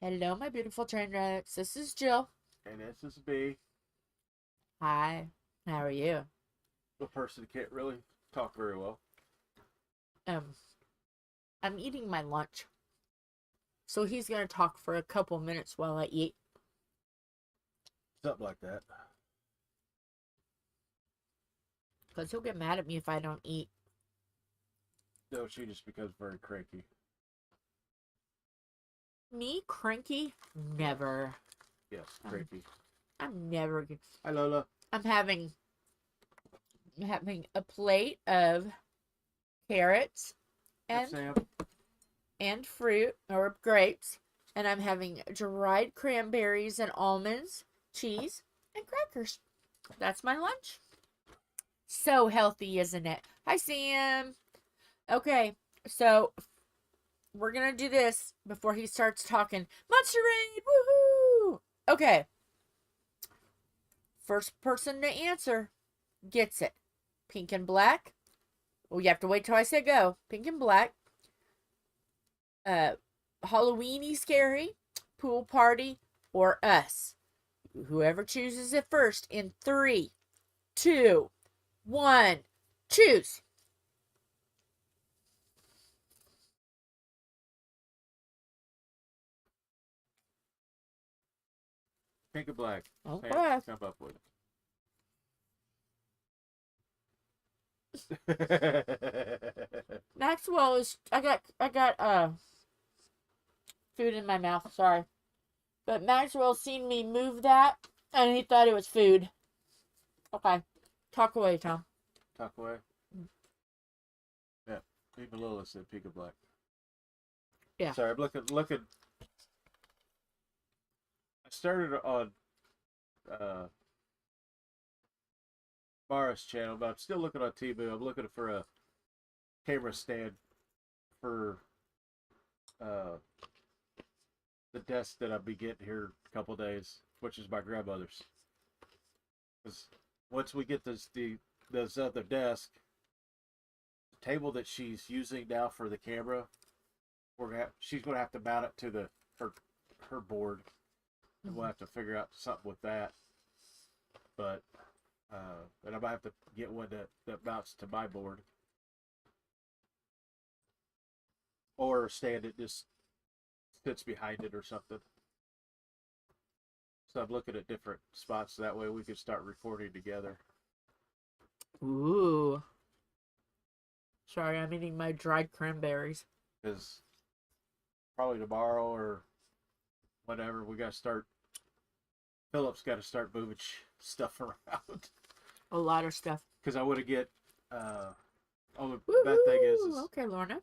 Hello, my beautiful train wrecks. This is Jill. And this is B, Hi. How are you? the person who can't really talk very well. Um, I'm eating my lunch. So he's gonna talk for a couple minutes while I eat. Something like that. Because he'll get mad at me if I don't eat. No, she just becomes very cranky. Me, cranky? Never. Yes, cranky. I'm never good. Hi, Lola. I'm having a plate of carrots Yes, and Sam. fruit or grapes, and I'm having dried cranberries and almonds, cheese, and crackers. That's my lunch. So healthy, isn't it? Hi, Sam. Okay, so we're gonna do this before he starts talking. Monster Raid! Woohoo! Okay. First person to answer gets it. Pink and black. Well, you have to wait till I say go. Pink and black. Halloweeny scary, pool party, or us. Whoever chooses it first in 3, 2, 1, choose. Pink and black. Okay. Sam, come up with it. Maxwell is. I got food in my mouth. Sorry, but Maxwell seen me move that, and he thought it was food. Okay, talk away, Tom. Talk away. Yeah, even Lola said pink and black. Yeah. Sorry, I'm looking. I started on Mara's channel, but I'm still looking on TV. I'm looking for a camera stand for uh, the desk that I'll be getting here a couple days, which is my grandmother's. Because once we get this other desk, the table that she's using now for the camera, she's gonna have to mount it to her board, and we'll have to figure out something with that. But and I might have to get one that mounts to my board, or a stand that just sits behind it or something. So I'm looking at different spots so that way we can start recording together. Ooh. Sorry, I'm eating my dried cranberries. Because probably tomorrow or whatever, we got to start. Philip's got to start moving stuff around. A lot of stuff. Because I want to get. Oh, the Woo-hoo! bad thing is. Okay, Lorna.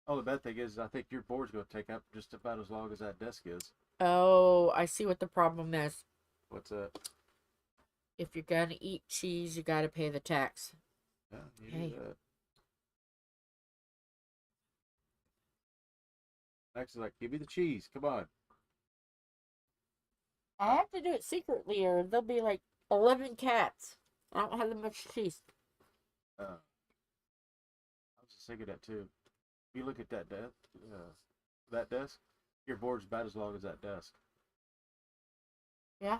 Oh, the bad thing is, I think your board's going to take up just about as long as that desk is. Oh, I see what the problem is. What's that? If you're gonna eat cheese, you gotta pay the tax. Yeah, you Hey. do that. Max is like, give me the cheese. Come on. I have to do it secretly, or there'll be like 11 cats. I don't have that much cheese. I was just thinking that too. You look at that desk, your board's about as long as that desk. Yeah.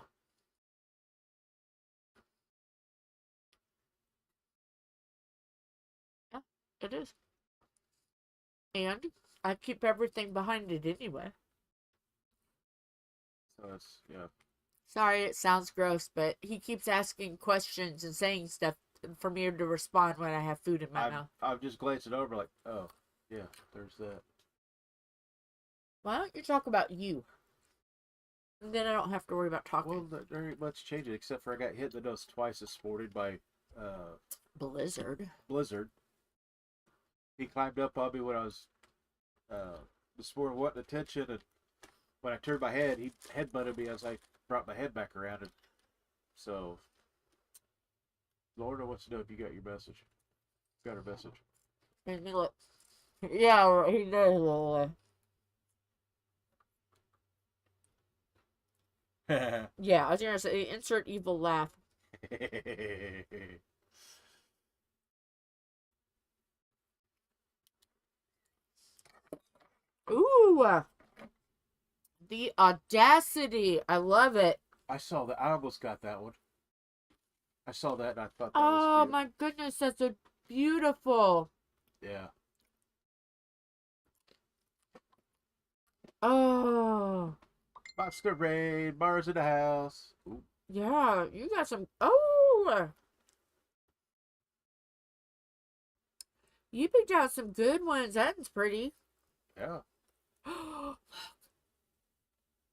Yeah, it is. And I keep everything behind it anyway. So it's, yeah. Sorry, it sounds gross, but he keeps asking questions and saying stuff for me to respond when I have food in my mouth. I'm just glancing over like, oh, yeah, there's that. Why don't you talk about you? And then I don't have to worry about talking. Well, there ain't much changing except for I got hit in the nose twice this morning by Blizzard. Blizzard. He climbed up on me when I was this morning wanting attention, and when I turned my head, he headbutted me as I brought my head back around. And so, Lorna wants to know if you got your message. Got her message. Let me look. Yeah, he does. Yeah, I was gonna say insert evil laugh. Ooh, The audacity. I love it. I saw that. I almost got that one. I saw that and I thought that Oh was cute. my goodness, that's so beautiful. Yeah. Oh. Monster raid. Mars in the house. Ooh. Yeah, you got some. Oh. You picked out some good ones. That's pretty. Yeah.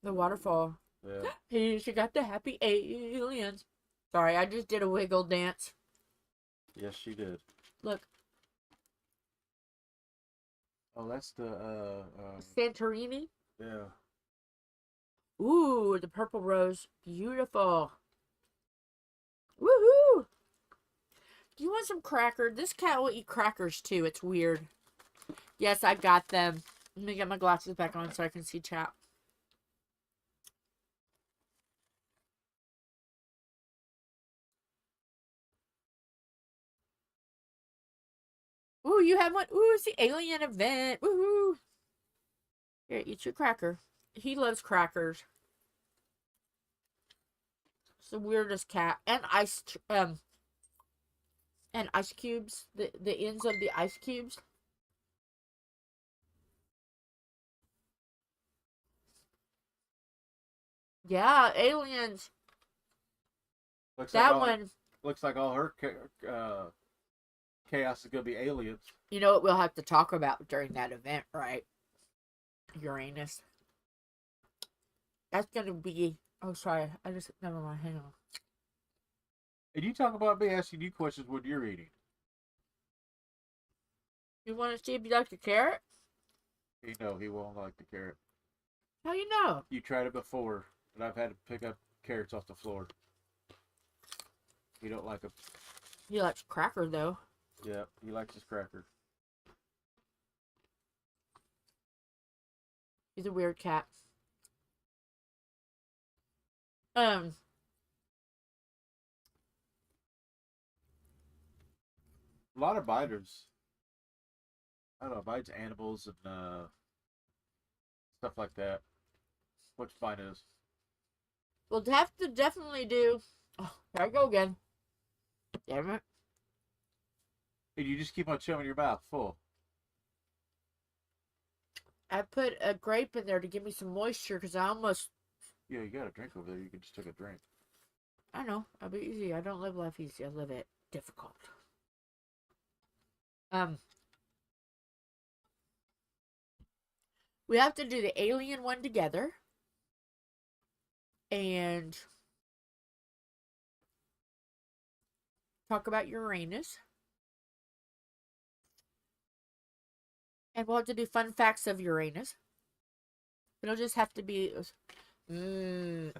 The waterfall. Yeah. Hey, she got the happy aliens. Sorry, I just did a wiggle dance. Yes, she did. Look. Oh, that's the Santorini. yeah. Ooh, the purple rose. Beautiful. Woohoo! Do you want some cracker? This cat will eat crackers too. It's weird. Yes, I got them. Let me get my glasses back on so I can see chat. Ooh, you have one. Ooh, it's the alien event. Woohoo! Here, eat your cracker. He loves crackers. It's the weirdest cat. And ice cubes. The ends of the ice cubes. Yeah, aliens. Looks That like one. looks like all her chaos is gonna be aliens. You know what we'll have to talk about during that event, right? Uranus. That's gonna be. Oh, sorry. Never mind. Hang on. And you talk about me asking you questions when you're eating. You want to see if you like the carrot? You know he won't like the carrot. How you know? You tried it before, and I've had to pick up carrots off the floor. He don't like them. He likes cracker though. Yeah, he likes his cracker. He's a weird cat. A lot of biters. I don't know, bites animals and stuff like that. Which fine is. We'll have to definitely do. Oh, there I go again. Damn it. And you just keep on shoving your mouth full. I put a grape in there to give me some moisture because I almost. Yeah, you got a drink over there. You can just take a drink. I know. I'll be easy. I don't live life easy. I live it difficult. We have to do the alien one together. And talk about Uranus. And we'll have to do fun facts of Uranus. It'll just have to be. Dude,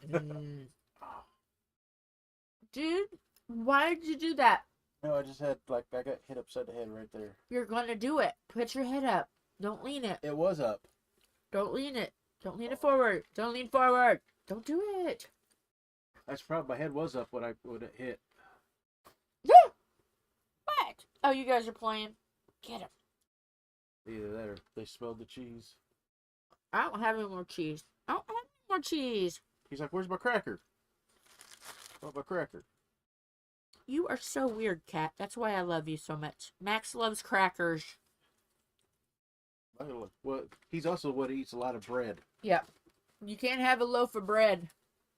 why did you do that? No, I just had, I got hit upside the head right there. You're going to do it. Put your head up. Don't lean it. It was up. Don't lean it. Don't lean it forward. Don't lean forward. Don't do it. That's probably, my head was up when it hit. What? Oh, you guys are playing. Get him. Either that or they smelled the cheese. I don't have any more cheese. I don't have any more cheese. He's like, where's my cracker? Oh, my cracker. You are so weird, Cat. That's why I love you so much. Max loves crackers. Well, he's also one who eats a lot of bread. Yeah. You can't have a loaf of bread.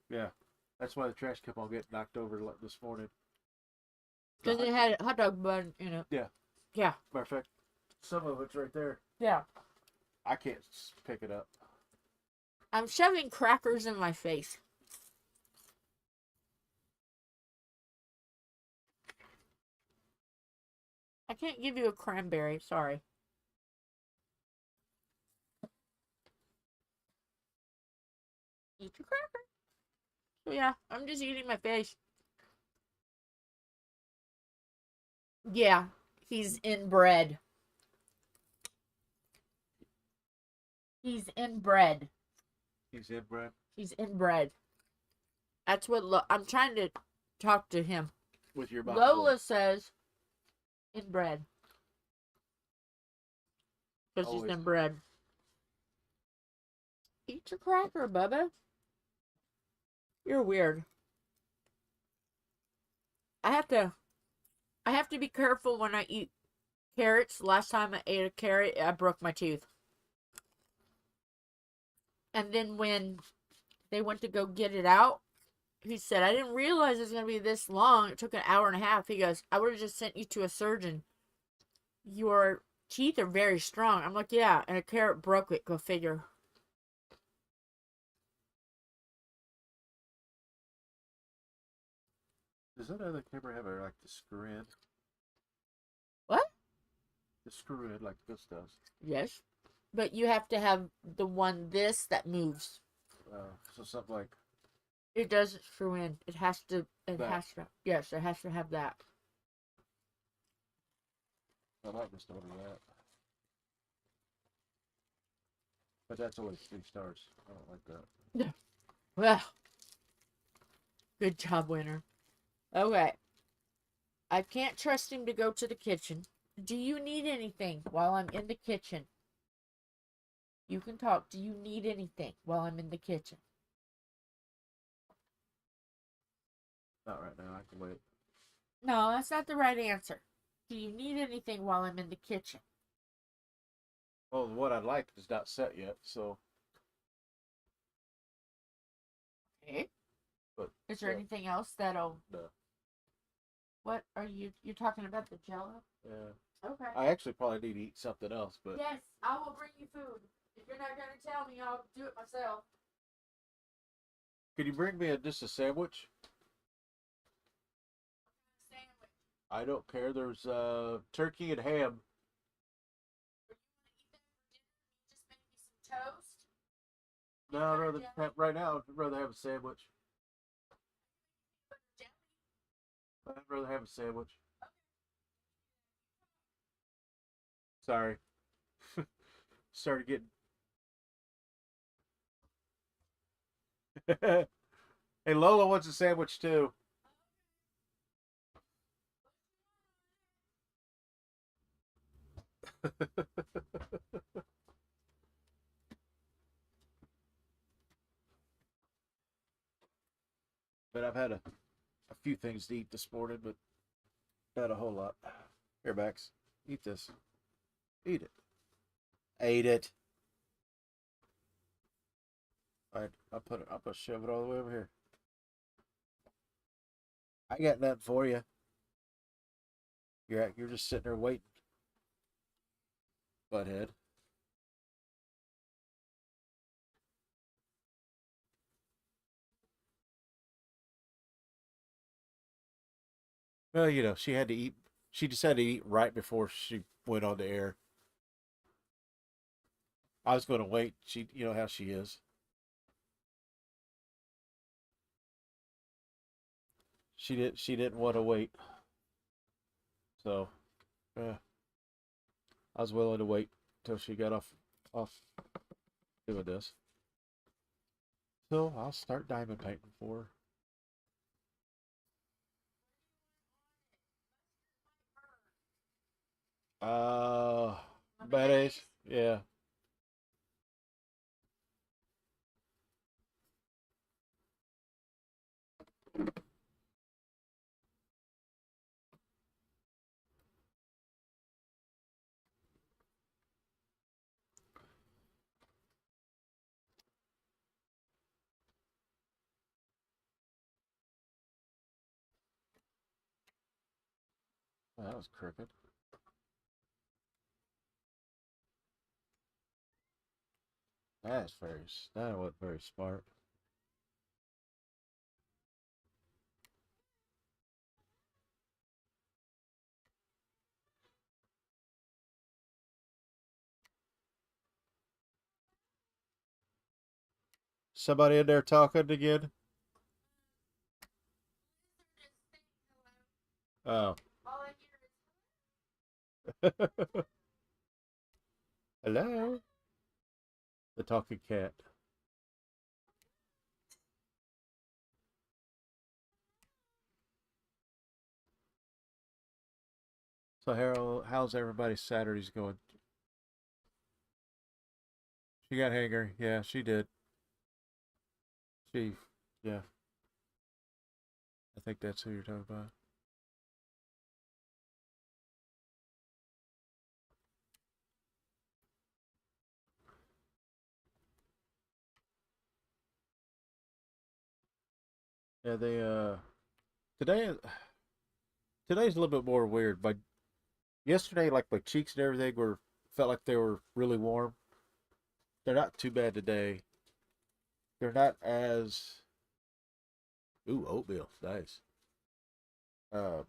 Yeah. That's why the trash kept on getting knocked over this morning. Because it had a hot dog bun in it. Yeah. Yeah. Matter of fact, some of it's right there. Yeah. I can't pick it up. I'm shoving crackers in my face. I can't give you a cranberry. Sorry. Eat your cracker. So yeah, I'm just eating my face. Yeah, he's inbred. He's inbred. He's inbred? He's inbred. That's what I'm trying to talk to him. With your mouth Lola full. says inbred. Because he's inbred. Eat Eat your cracker, Bubba. You're weird. I have to be careful when I eat carrots. Last time I ate a carrot, I broke my tooth. And then when they went to go get it out, he said, I didn't realize it was going to be this long. It took an hour and a half. He goes, I would have just sent you to a surgeon. Your teeth are very strong. I'm like, yeah, and a carrot broke it. Go figure. Does that other camera have like the screw in? What? The screw in like this does. Yes. But you have to have the one that moves. So something like It doesn't screw in. It has to. Yes, it has to have that. I might just order that. But that's only 3 stars. I don't like that. Yeah. Well, good job, winner. Okay. I can't trust him to go to the kitchen. Do you need anything while I'm in the kitchen? You can talk. Do you need anything while I'm in the kitchen? Not right now. I can wait. No, that's not the right answer. Do you need anything while I'm in the kitchen? Well, what I'd like is not set yet, so. Okay. But is there anything else that'll? No. What are you're talking about the Jello? Yeah. Okay. I actually probably need to eat something else, but. Yes, I will bring you food. If you're not gonna tell me, I'll do it myself. Could you bring me just a sandwich? Sandwich. I don't care. There's turkey and ham. Toast? No, I'd rather have, right now. I'd rather have a sandwich. I'd rather have a sandwich. Sorry. Started getting. Hey, Lola wants a sandwich too. But I've had a few things to eat this morning, but not a whole lot. Here, Max, eat this. Eat it. Ate it. Alright, I'll shove it all the way over here. I got nothing for you. You're just sitting there waiting. Butthead. Well, you know, she had to eat. She decided to eat right before she went on the air. I was going to wait. You know how she is. She didn't want to wait. So, I was willing to wait till she got off doing this. So I'll start diamond painting for her. Mayonnaise? Yeah. Oh, that was crooked. That wasn't very smart. Somebody in there talking again? Oh. Hello? The talking cat. So Harold, how's everybody's Saturdays going? She got hangry. Yeah, she did. Chief. Yeah. I think that's who you're talking about. Yeah, they today today's a little bit more weird. But yesterday, like my cheeks and everything were felt like they were really warm. They're not too bad today. They're not as ooh, oatmeal, nice. Uh,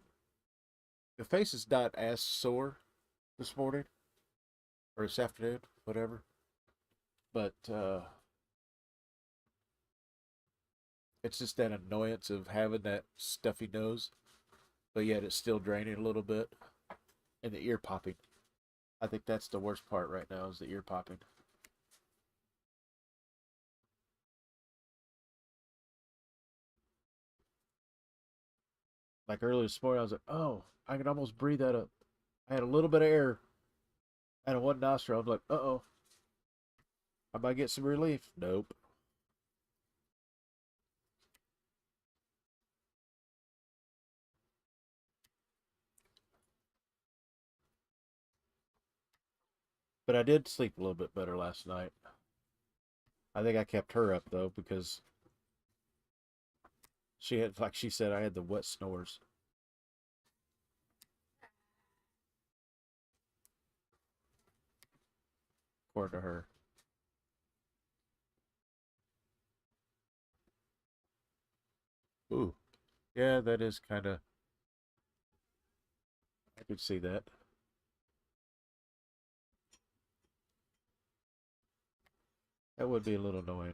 the face is not as sore this morning or this afternoon, whatever. But it's just that annoyance of having that stuffy nose, but yet it's still draining a little bit, and the ear popping. I think that's the worst part right now is the ear popping. Like earlier this morning, I was like, oh, I can almost breathe out of. I had a little bit of air out of one nostril. I was like, uh-oh, I might get some relief. Nope. But I did sleep a little bit better last night. I think I kept her up though because she had, like she said, I had the wet snores. According to her. Ooh, yeah, that is kind of. I could see that. That would be a little annoying.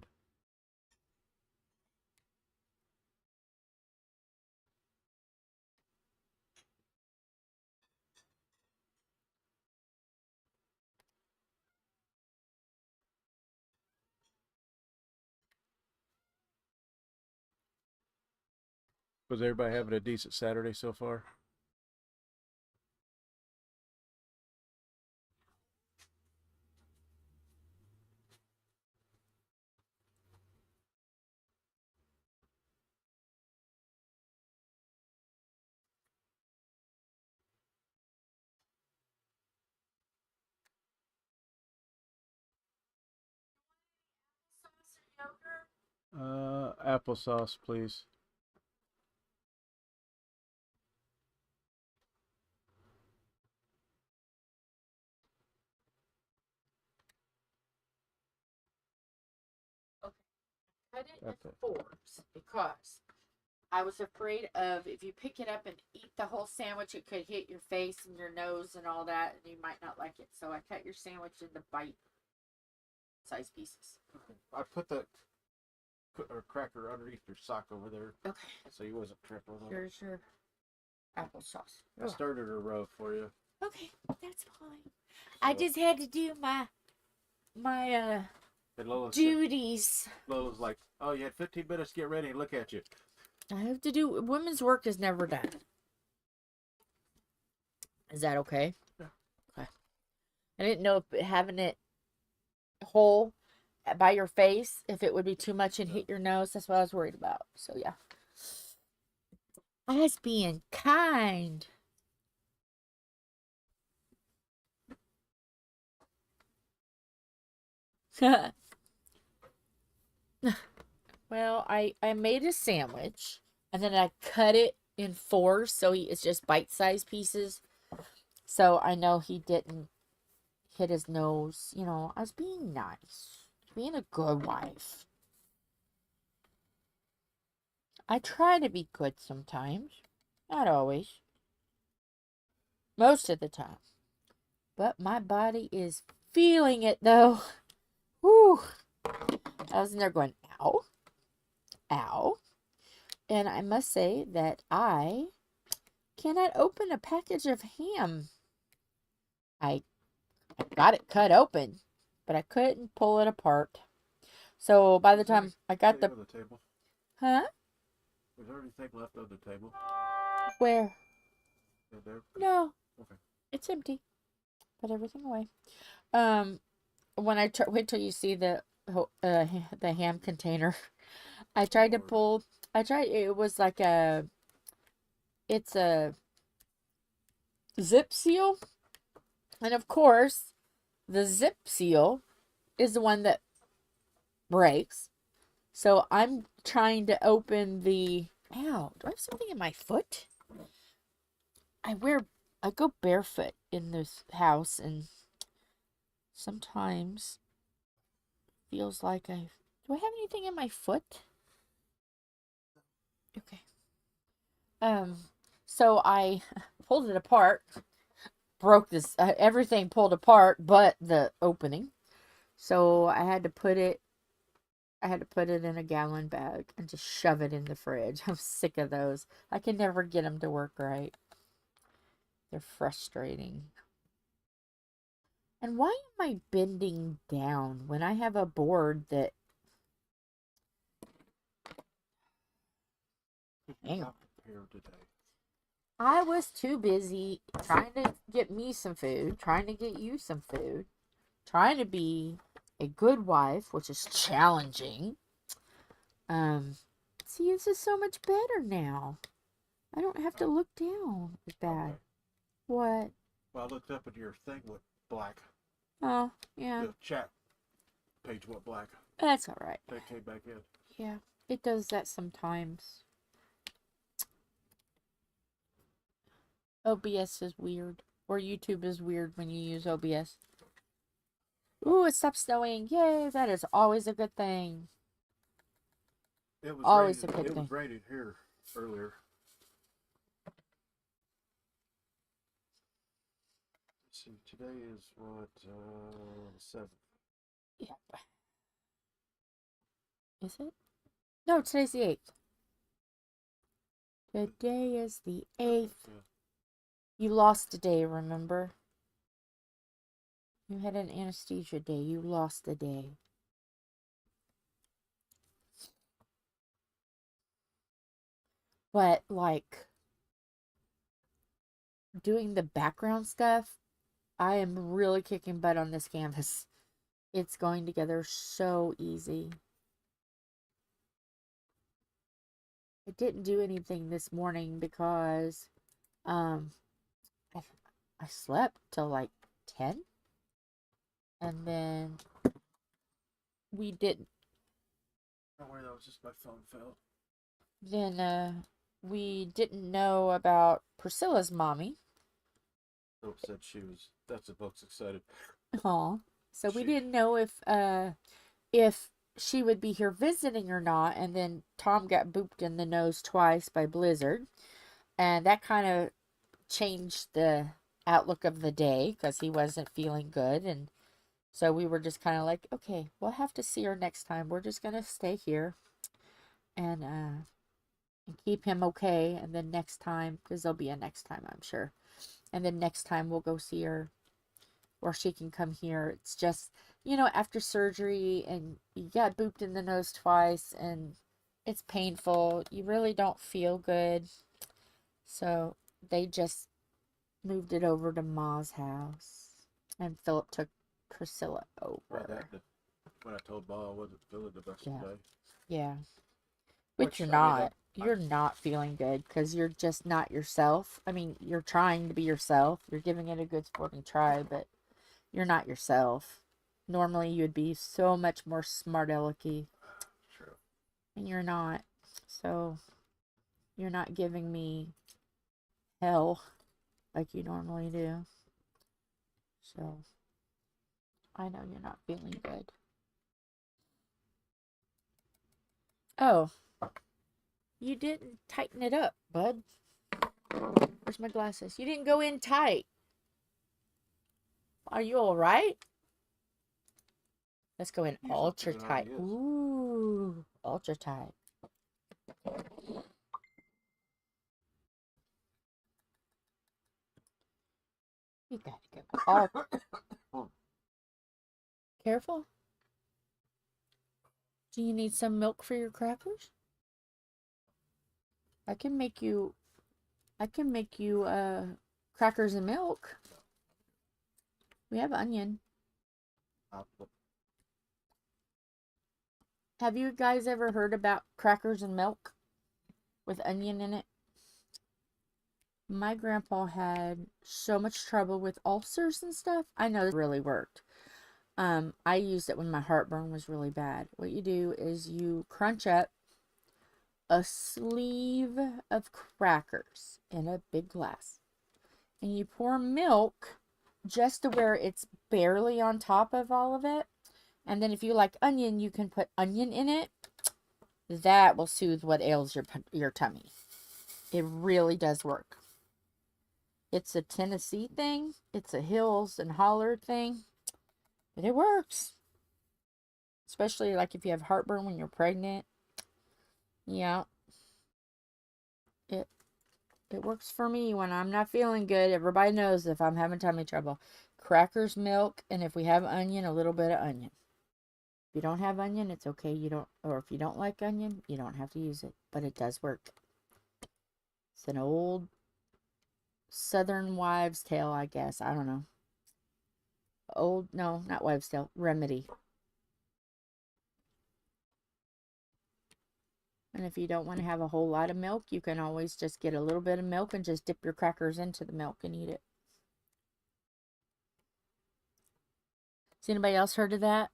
Was everybody having a decent Saturday so far? Applesauce, please. Okay. Cut it Okay. in fours because I was afraid of if you pick it up and eat the whole sandwich, it could hit your face and your nose and all that, and you might not like it. So I cut your sandwich into bite-sized pieces. Okay. I put the cracker underneath your sock over there. Okay. So you wasn't tripping on it. Here's your applesauce. I started a row for you. Okay, that's fine. I just had to do my duties. Lola's like, oh, you had 15 minutes to get ready and look at you. I have to do women's work is never done. Is that okay? Yeah. Okay. I didn't know if having it whole by your face, if it would be too much and hit your nose. That's what I was worried about. So yeah. I was being kind. Well, I made a sandwich and then I cut it in fours so it's just bite-sized pieces. So I know he didn't hit his nose. You know, I was being nice. Being a good wife. I try to be good sometimes. Not always. Most of the time. But my body is feeling it though. Whew. I was in there going, ow. Ow. And I must say that I cannot open a package of ham. I got it cut open, but I couldn't pull it apart. So by the time I got the table. Huh? Is there anything left on the table? Where? There? No. Okay. It's empty. Put everything away. When I wait till you see the ham container. I tried to pull. It was like it's a zip seal. And of course, the zip seal is the one that breaks. So I'm trying to open the... Ow, do I have something in my foot? I go barefoot in this house, and sometimes feels like do I have anything in my foot? Okay. So I pulled it apart, broke this, everything pulled apart but the opening. So I had to put it in a gallon bag and just shove it in the fridge. I'm sick of those. I can never get them to work right. They're frustrating. And why am I bending down when I have a board that... Hang on. I was too busy trying to get me some food, trying to get you some food, trying to be a good wife, which is challenging. See, this is so much better now. I don't have to look down as bad. Okay. What? Well, I looked up at your thing with black. Oh, yeah. The chat page went black. That's all right. They came back in. Yeah, it does that sometimes. OBS is weird. Or YouTube is weird when you use OBS. Ooh, it stopped snowing. Yay, that is always a good thing. It was always raining, a good thing. It was raining here earlier. Let's see, today is what, 7th. Yeah. Is it? No, today's the 8th. Today is the 8th. Yeah. You lost a day, remember? You had an anesthesia day. You lost a day. But, like, doing the background stuff, I am really kicking butt on this canvas. It's going together so easy. I didn't do anything this morning because I slept till like 10. And then we didn't. Don't worry, that was just my phone fell. Then we didn't know about Priscilla's mommy. Hope said that's the book's excited. Aw. So we didn't know if she would be here visiting or not, and then Tom got booped in the nose twice by Blizzard, and that kind of changed the outlook of the day because he wasn't feeling good, and so we were just kind of like, okay, we'll have to see her next time. We're just gonna stay here and keep him okay, and then next time, because there'll be a next time, I'm sure, and then next time we'll go see her, or she can come here. It's just, after surgery and you got booped in the nose twice and it's painful, you really don't feel good. So they just moved it over to Ma's house, and Philip took Priscilla over. Right, when I told Ma I wasn't feeling the best today. Yeah. But you're not. You're not feeling good because you're just not yourself. I mean, you're trying to be yourself. You're giving it a good sporting try, but you're not yourself. Normally, you would be so much more smart-alecky. True. And you're not. So, you're not giving me hell like you normally do. So, I know you're not feeling good. Oh. You didn't tighten it up, bud. Where's my glasses? You didn't go in tight. Are you all right? Let's go in ultra tight. Ooh, ultra tight. You gotta go all. Careful. Do you need some milk for your crackers? I can make you crackers and milk. We have onion. Have you guys ever heard about crackers and milk with onion in it? My grandpa had so much trouble with ulcers and stuff. I know this really worked. I used it when my heartburn was really bad. What you do is you crunch up a sleeve of crackers in a big glass. And you pour milk just to where it's barely on top of all of it. And then if you like onion, you can put onion in it. That will soothe what ails your tummy. It really does work. It's a Tennessee thing. It's a hills and holler thing. But it works. Especially like if you have heartburn when you're pregnant. Yeah. It works for me when I'm not feeling good. Everybody knows if I'm having tummy trouble. Crackers, milk, and if we have onion, a little bit of onion. If you don't have onion, it's okay. Or if you don't like onion, you don't have to use it. But it does work. It's an old Southern wives' tale, I guess. I don't know. No, not wives' tale. Remedy. And if you don't want to have a whole lot of milk, you can always just get a little bit of milk and just dip your crackers into the milk and eat it. Has anybody else heard of that?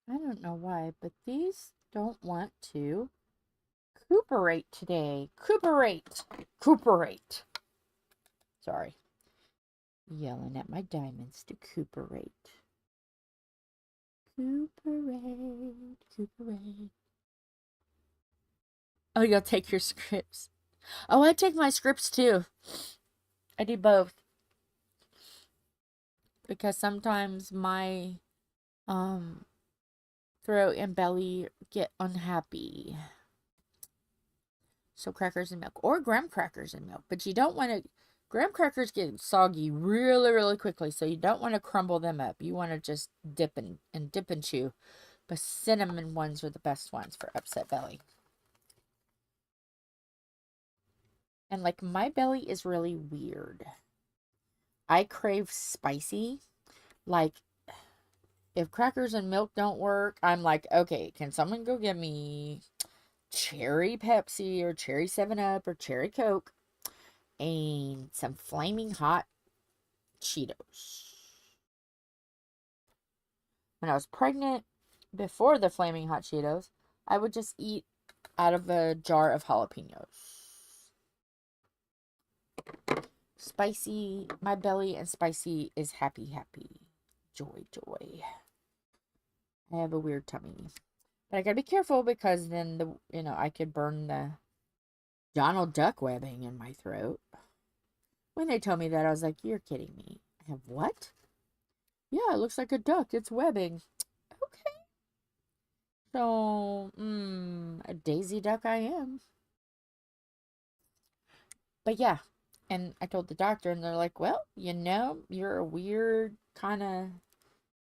I don't know why, but these don't want to cooperate today. Cooperate. Sorry. Yelling at my diamonds to cooperate. Cooperate. Oh, you'll take your scripts. Oh, I take my scripts too. I do both. Because sometimes my throat and belly get unhappy. So crackers and milk, or graham crackers and milk. But you don't want to, graham crackers get soggy really, really quickly. So you don't want to crumble them up. You want to just dip and chew. But cinnamon ones are the best ones for upset belly. And like my belly is really weird. I crave spicy. Like if crackers and milk don't work, I'm like, okay, can someone go get me cherry Pepsi or cherry 7-Up or cherry Coke and some flaming hot Cheetos. When I was pregnant, before the flaming hot Cheetos, I would just eat out of a jar of jalapenos. Spicy, my belly and spicy is happy. Joy. I have a weird tummy. But I gotta be careful because then I could burn the Donald Duck webbing in my throat. When they told me that, I was like, you're kidding me. I have what? Yeah, it looks like a duck. It's webbing. Okay. So, a daisy duck I am. But yeah. And I told the doctor, and they're like, well, you're a weird kind of,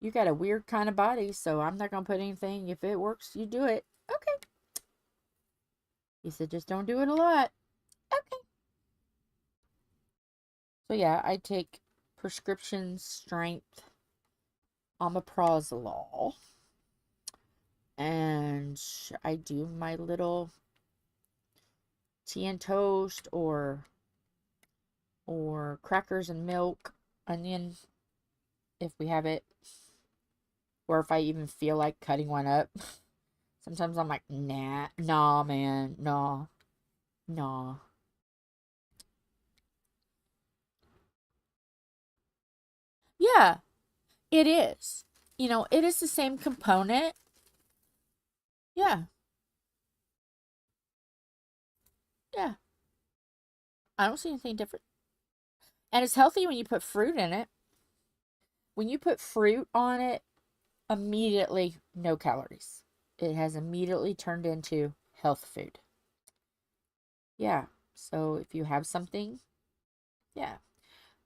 you got a weird kind of body, so I'm not going to put anything. If it works, you do it. Okay. He said, just don't do it a lot. Okay. So yeah, I take prescription strength omeprazole. And I do my little tea and toast or crackers and milk, onion, if we have it. Or if I even feel like cutting one up. Sometimes I'm like, nah, man, nah. Yeah, it is. It is the same component. Yeah. Yeah. I don't see anything different. And it's healthy when you put fruit in it. When you put fruit on it, immediately no calories. It has immediately turned into health food. Yeah. So if you have something, yeah.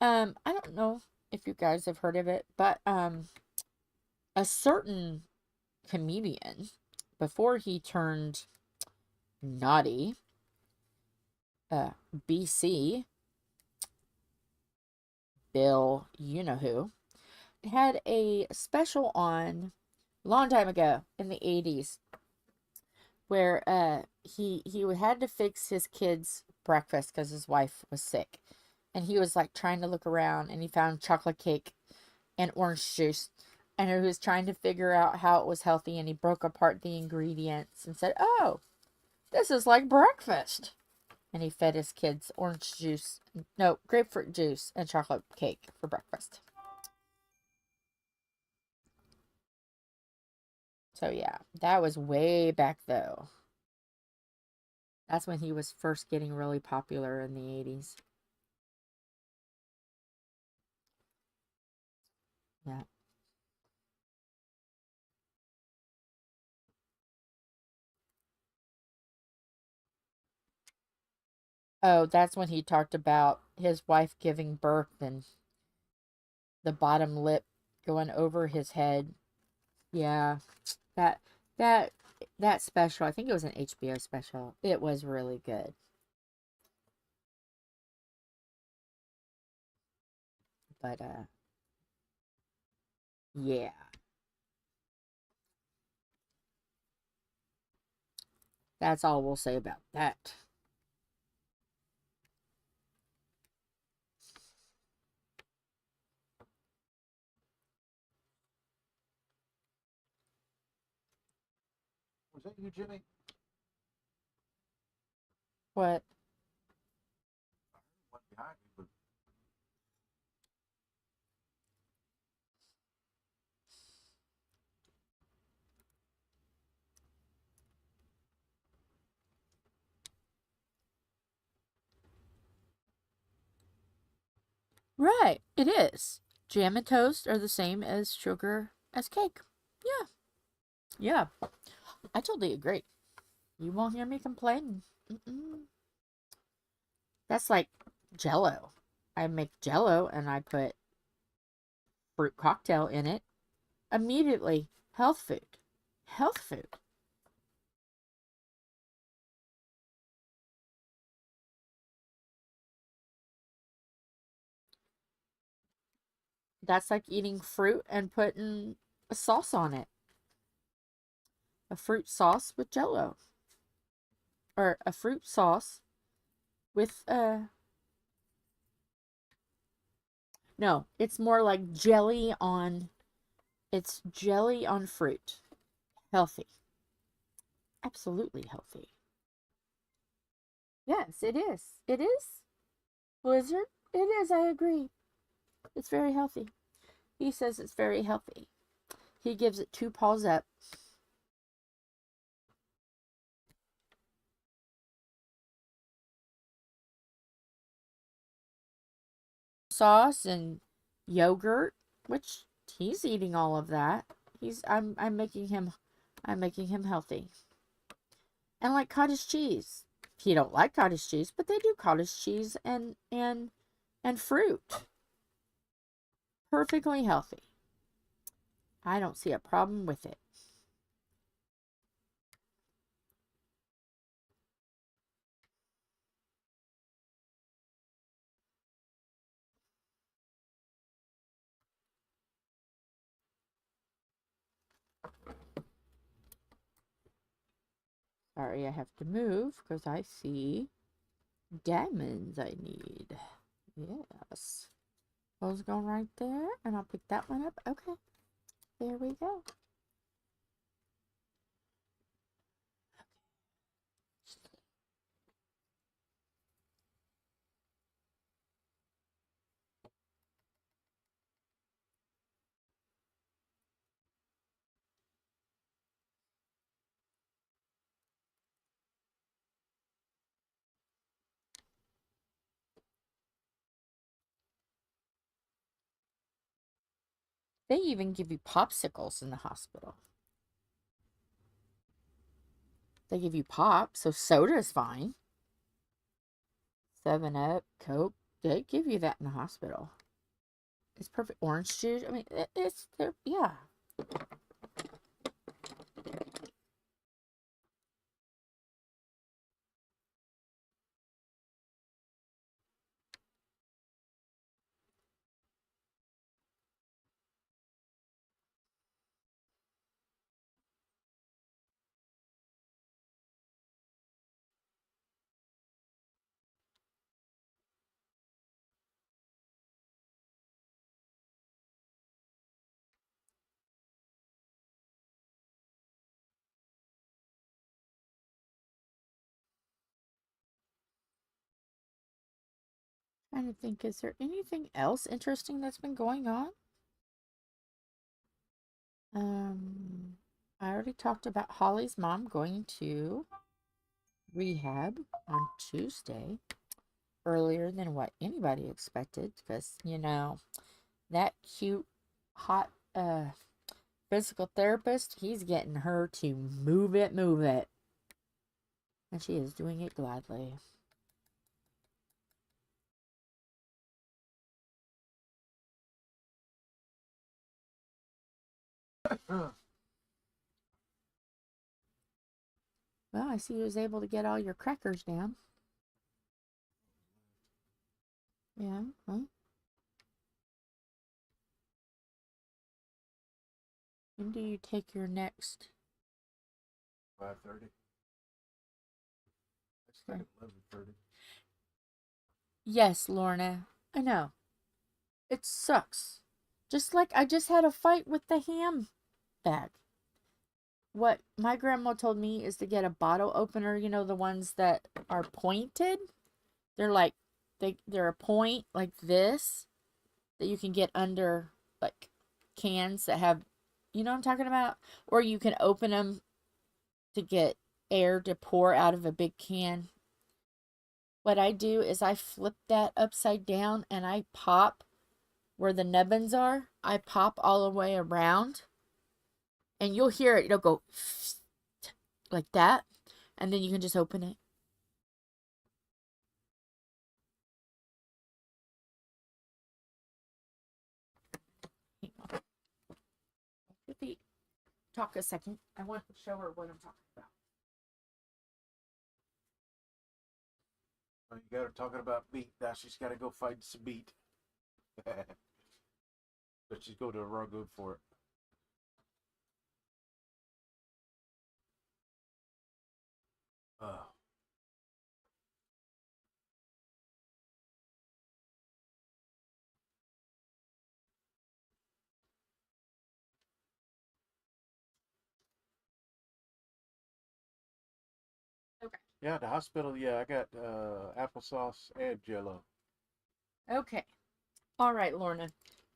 I don't know if you guys have heard of it, but a certain comedian, before he turned naughty, BC, Bill, you know who, had a special on a long time ago in the 80s where he had to fix his kids breakfast because his wife was sick, and he was like trying to look around, and he found chocolate cake and orange juice, and he was trying to figure out how it was healthy, and he broke apart the ingredients and said, oh, this is like breakfast. And he fed his kids orange juice, no, grapefruit juice and chocolate cake for breakfast. So yeah, that was way back though. That's when he was first getting really popular in the 80s. Yeah. Oh, that's when he talked about his wife giving birth and the bottom lip going over his head. Yeah. That that that special, I think it was an HBO special. It was really good. But yeah. That's all we'll say about that. Was that you, Jimmy? What? One behind me, but Right, it is. Jam and toast are the same as sugar as cake. Yeah. Yeah. I totally agree. You won't hear me complain. Mm-mm. That's like Jello. I make Jello and I put fruit cocktail in it. Immediately, health food. Health food. That's like eating fruit and putting a sauce on it. A fruit sauce with Jello. Or a fruit sauce with no, it's more like jelly on, it's jelly on fruit. Healthy. Absolutely healthy. Yes, it is. It is. Blizzard? It is, I agree. It's very healthy. He says it's very healthy. He gives it 2 paws up. Sauce and yogurt, which he's eating all of that. I'm making him healthy. And like cottage cheese. He don't like cottage cheese, but they do cottage cheese and fruit. Perfectly healthy. I don't see a problem with it. Sorry, I have to move because I see diamonds I need. Yes. Those go right there, and I'll pick that one up. Okay, there we go. They even give you popsicles in the hospital. They give you pop, so soda is fine. 7-Up, Coke. They give you that in the hospital. It's perfect. Orange juice. I mean, it's there. Yeah. Trying to think, is there anything else interesting that's been going on? I already talked about Holly's mom going to rehab on Tuesday, earlier than what anybody expected, because, you know, that cute, hot, physical therapist, he's getting her to move it, move it. And she is doing it gladly. Well, I see you was able to get all your crackers down. Yeah, well. When do you take your next? 5:30. I just got 11:30. Yes, Lorna. I know. It sucks. Just like I just had a fight with the ham bag. What my grandma told me is to get a bottle opener, you know, the ones that are pointed. They're like, they're a point like this that you can get under, like, cans that have, you know what I'm talking about? Or you can open them to get air to pour out of a big can. What I do is I flip that upside down and I pop where the nubbins are. I pop all the way around. And you'll hear it. It'll go like that. And then you can just open it. Pippy, talk a second. I want to show her what I'm talking about. Oh, you got her talking about meat. Now she's got to go find some meat. But she's going to a raw good for it. Oh. Okay. Yeah, the hospital. Yeah, I got applesauce and Jello. Okay. All right, Lorna.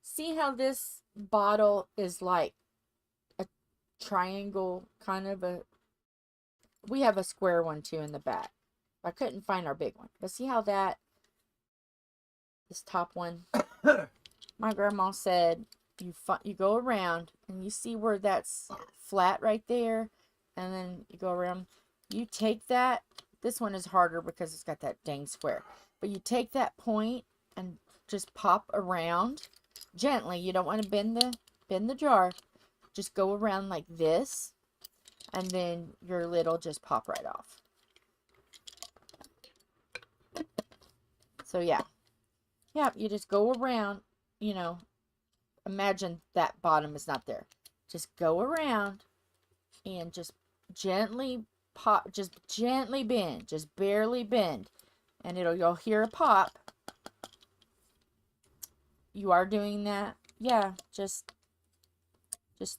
See how this bottle is like a triangle kind of a... We have a square one too in the back. I couldn't find our big one. But see how this top one, my grandma said you go around and you see where that's flat right there, and then you go around. You take that. This one is harder because it's got that dang square. But you take that point and just pop around gently. You don't want to bend the jar. Just go around like this, and then your lid will just pop right off. So yeah, you just go around, you know, imagine that bottom is not there. Just go around and just gently pop, just gently bend, just barely bend, and you'll hear a pop. You are doing that. Yeah, just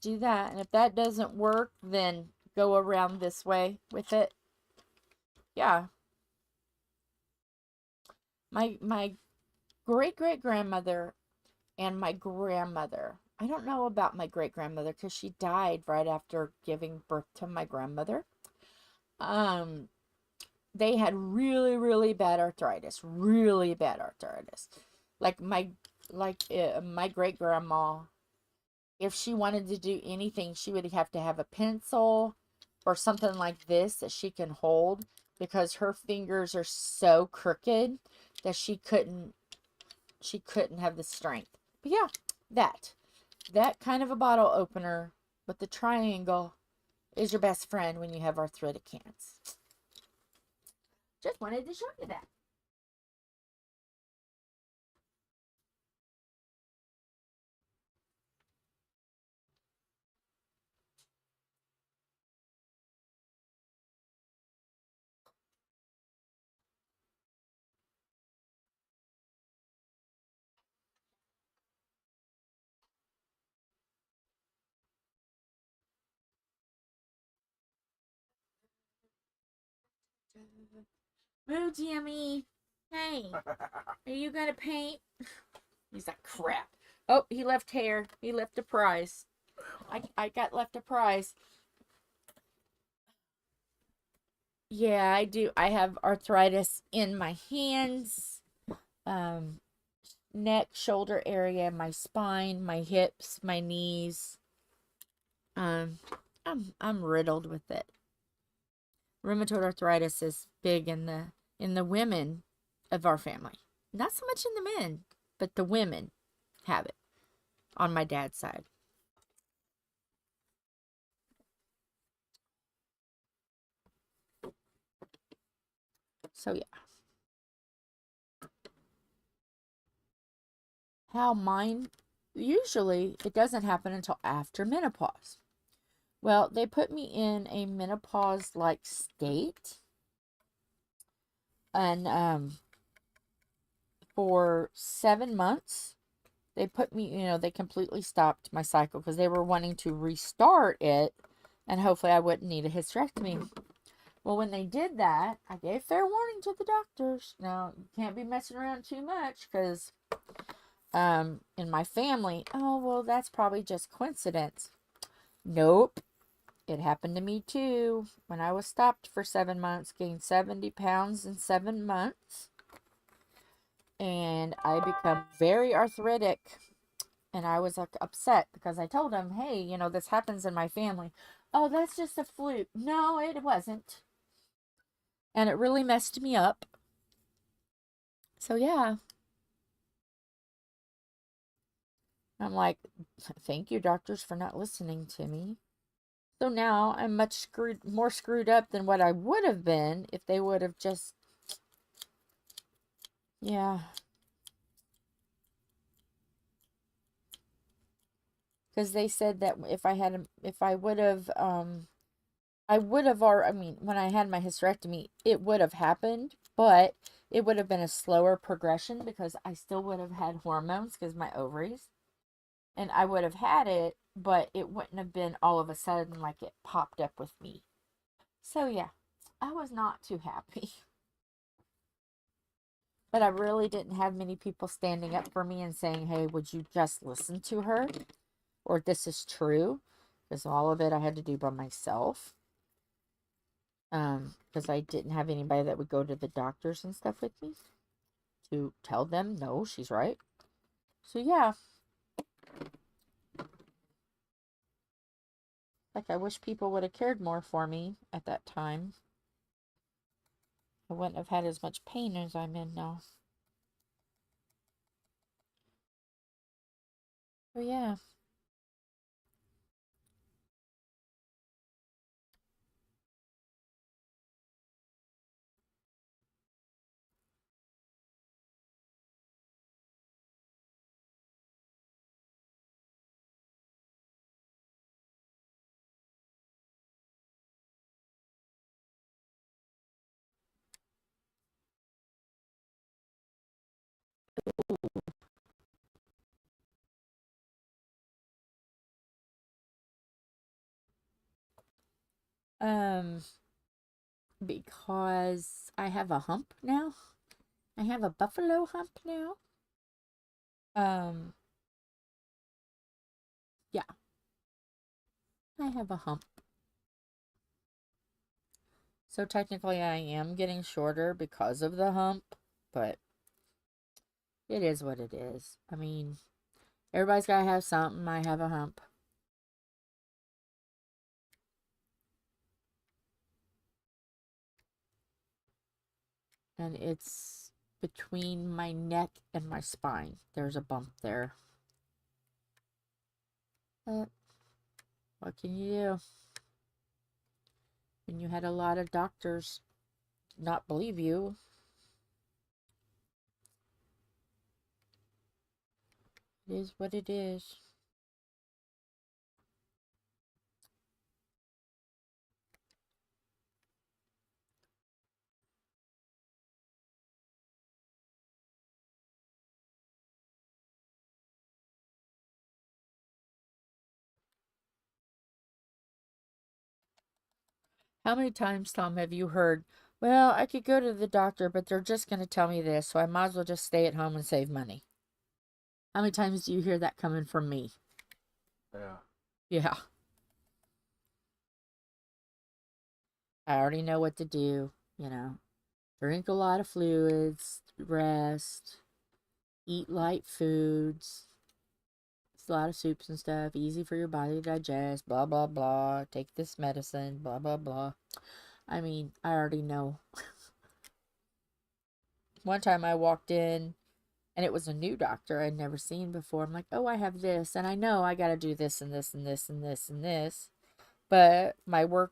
do that. And if that doesn't work, then go around this way with it. Yeah. My great-great-grandmother and my grandmother. I don't know about my great-grandmother because she died right after giving birth to my grandmother. They had really, really bad arthritis. Really bad arthritis. Like my great-grandma, if she wanted to do anything, she would have to have a pencil or something like this that she can hold because her fingers are so crooked that she couldn't have the strength. But yeah, that kind of a bottle opener with the triangle is your best friend when you have arthritic hands. Just wanted to show you that. Moo Jimmy. Hey, are you gonna paint? He's like, crap. Oh, he left hair. He left a prize. I got left a prize. Yeah, I do. I have arthritis in my hands, neck, shoulder area, my spine, my hips, my knees. I'm riddled with it. Rheumatoid arthritis is big in the women of our family. Not so much in the men, but the women have it on my dad's side. So yeah. How mine, usually it doesn't happen until after menopause. Well, they put me in a menopause-like state. And for 7 months, they put me, they completely stopped my cycle because they were wanting to restart it and hopefully I wouldn't need a hysterectomy. Well, when they did that, I gave fair warning to the doctors. Now, you can't be messing around too much because in my family, oh, well, that's probably just coincidence. Nope. It happened to me too. When I was stopped for 7 months, gained 70 pounds in 7 months. And I become very arthritic. And I was like upset because I told them, hey, this happens in my family. Oh, that's just a fluke. No, it wasn't. And it really messed me up. So yeah. I'm like, thank you, doctors, for not listening to me. So now I'm much more screwed up than what I would have been if they would have just, yeah. Because they said that if I would have, when I had my hysterectomy, it would have happened, but it would have been a slower progression because I still would have had hormones because my ovaries. And I would have had it, but it wouldn't have been all of a sudden like it popped up with me. So yeah, I was not too happy. But I really didn't have many people standing up for me and saying, hey, would you just listen to her? Or this is true. Because all of it I had to do by myself. Because I didn't have anybody that would go to the doctors and stuff with me to tell them, no, she's right. So yeah. Like, I wish people would have cared more for me at that time. I wouldn't have had as much pain as I'm in now. So yeah. Um, because I have a hump now. I have a buffalo hump now. Yeah. I have a hump. So technically I am getting shorter because of the hump, but it is what it is. I mean, everybody's got to have something. I have a hump. And it's between my neck and my spine. There's a bump there. But what can you do? When you had a lot of doctors not believe you. It is what it is. How many times, Tom, have you heard, well, I could go to the doctor, but they're just going to tell me this, so I might as well just stay at home and save money? How many times do you hear that coming from me? Yeah. Yeah. I already know what to do, you know. Drink a lot of fluids, rest, eat light foods. It's a lot of soups and stuff, easy for your body to digest, blah, blah, blah. Take this medicine, blah, blah, blah. I mean, I already know. One time I walked in and it was a new doctor I'd never seen before. I'm like, oh, I have this, and I know I got to do this and this and this and this and this. But my work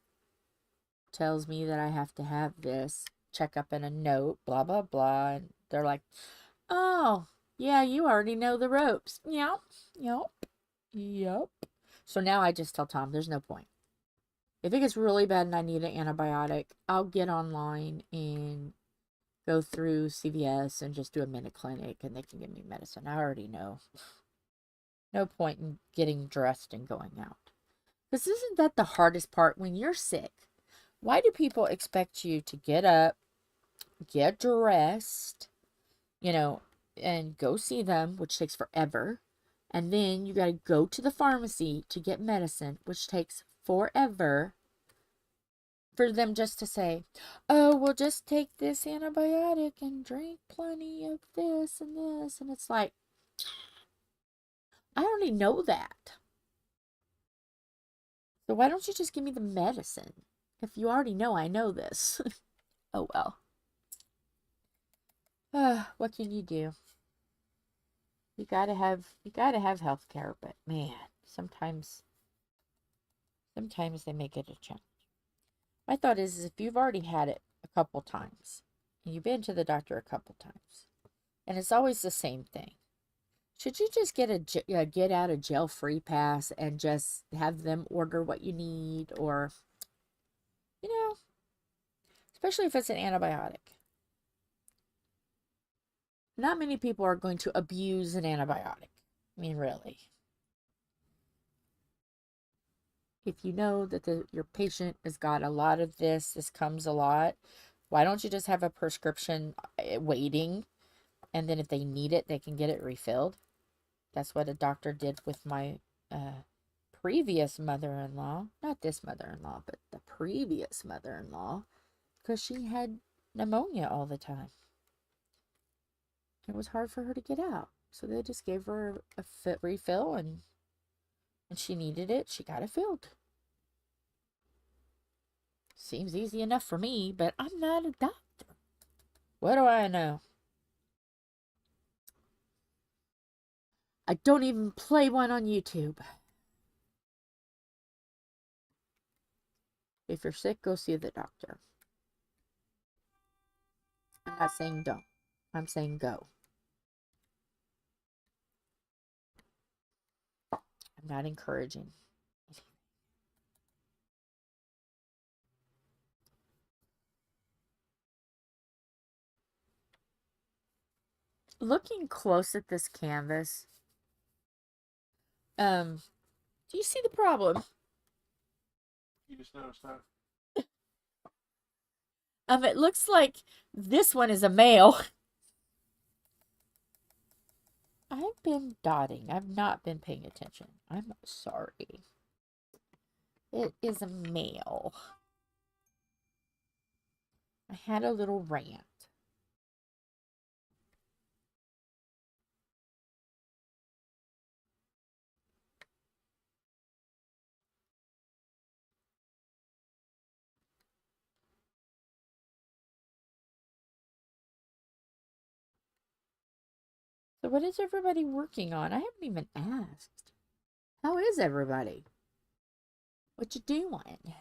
tells me that I have to have this checkup and a note, blah, blah, blah. And they're like, oh, yeah, you already know the ropes. Yep, yep, yep. So now I just tell Tom, there's no point. If it gets really bad and I need an antibiotic, I'll get online and go through CVS and just do a minute clinic and they can give me medicine. I already know. No point in getting dressed and going out. Because isn't that the hardest part when you're sick? Why do people expect you to get up, get dressed, you know, and go see them, which takes forever. And then you got to go to the pharmacy to get medicine, which takes forever. For them just to say, oh, well, just take this antibiotic and drink plenty of this and this. And it's like, I already know that. So why don't you just give me the medicine? If you already know I know this. Oh, well. What can you do? You gotta have health care, but man, sometimes they make it a challenge. My thought is if you've already had it a couple times, and you've been to the doctor a couple times, and it's always the same thing, should you just get a get out of jail free pass and just have them order what you need, or, you know, especially if it's an antibiotic. Not many people are going to abuse an antibiotic. I mean, really. If you know that your patient has got a lot of this comes a lot, why don't you just have a prescription waiting, and then if they need it, they can get it refilled? That's what a doctor did with my previous mother-in-law. Not this mother-in-law, but the previous mother-in-law, because she had pneumonia all the time. It was hard for her to get out. So they just gave her a refill, and she needed it. She got it filled. Seems easy enough for me, but I'm not a doctor. What do I know? I don't even play one on YouTube. If you're sick, go see the doctor. I'm not saying don't. I'm saying go. I'm not encouraging. Looking close at this canvas, do you see the problem? You just noticed that? It looks like this one is a male. I've been dotting. I've not been paying attention. I'm sorry. It is a male. I had a little rant. So what is everybody working on? I haven't even asked. How is everybody? What you doing?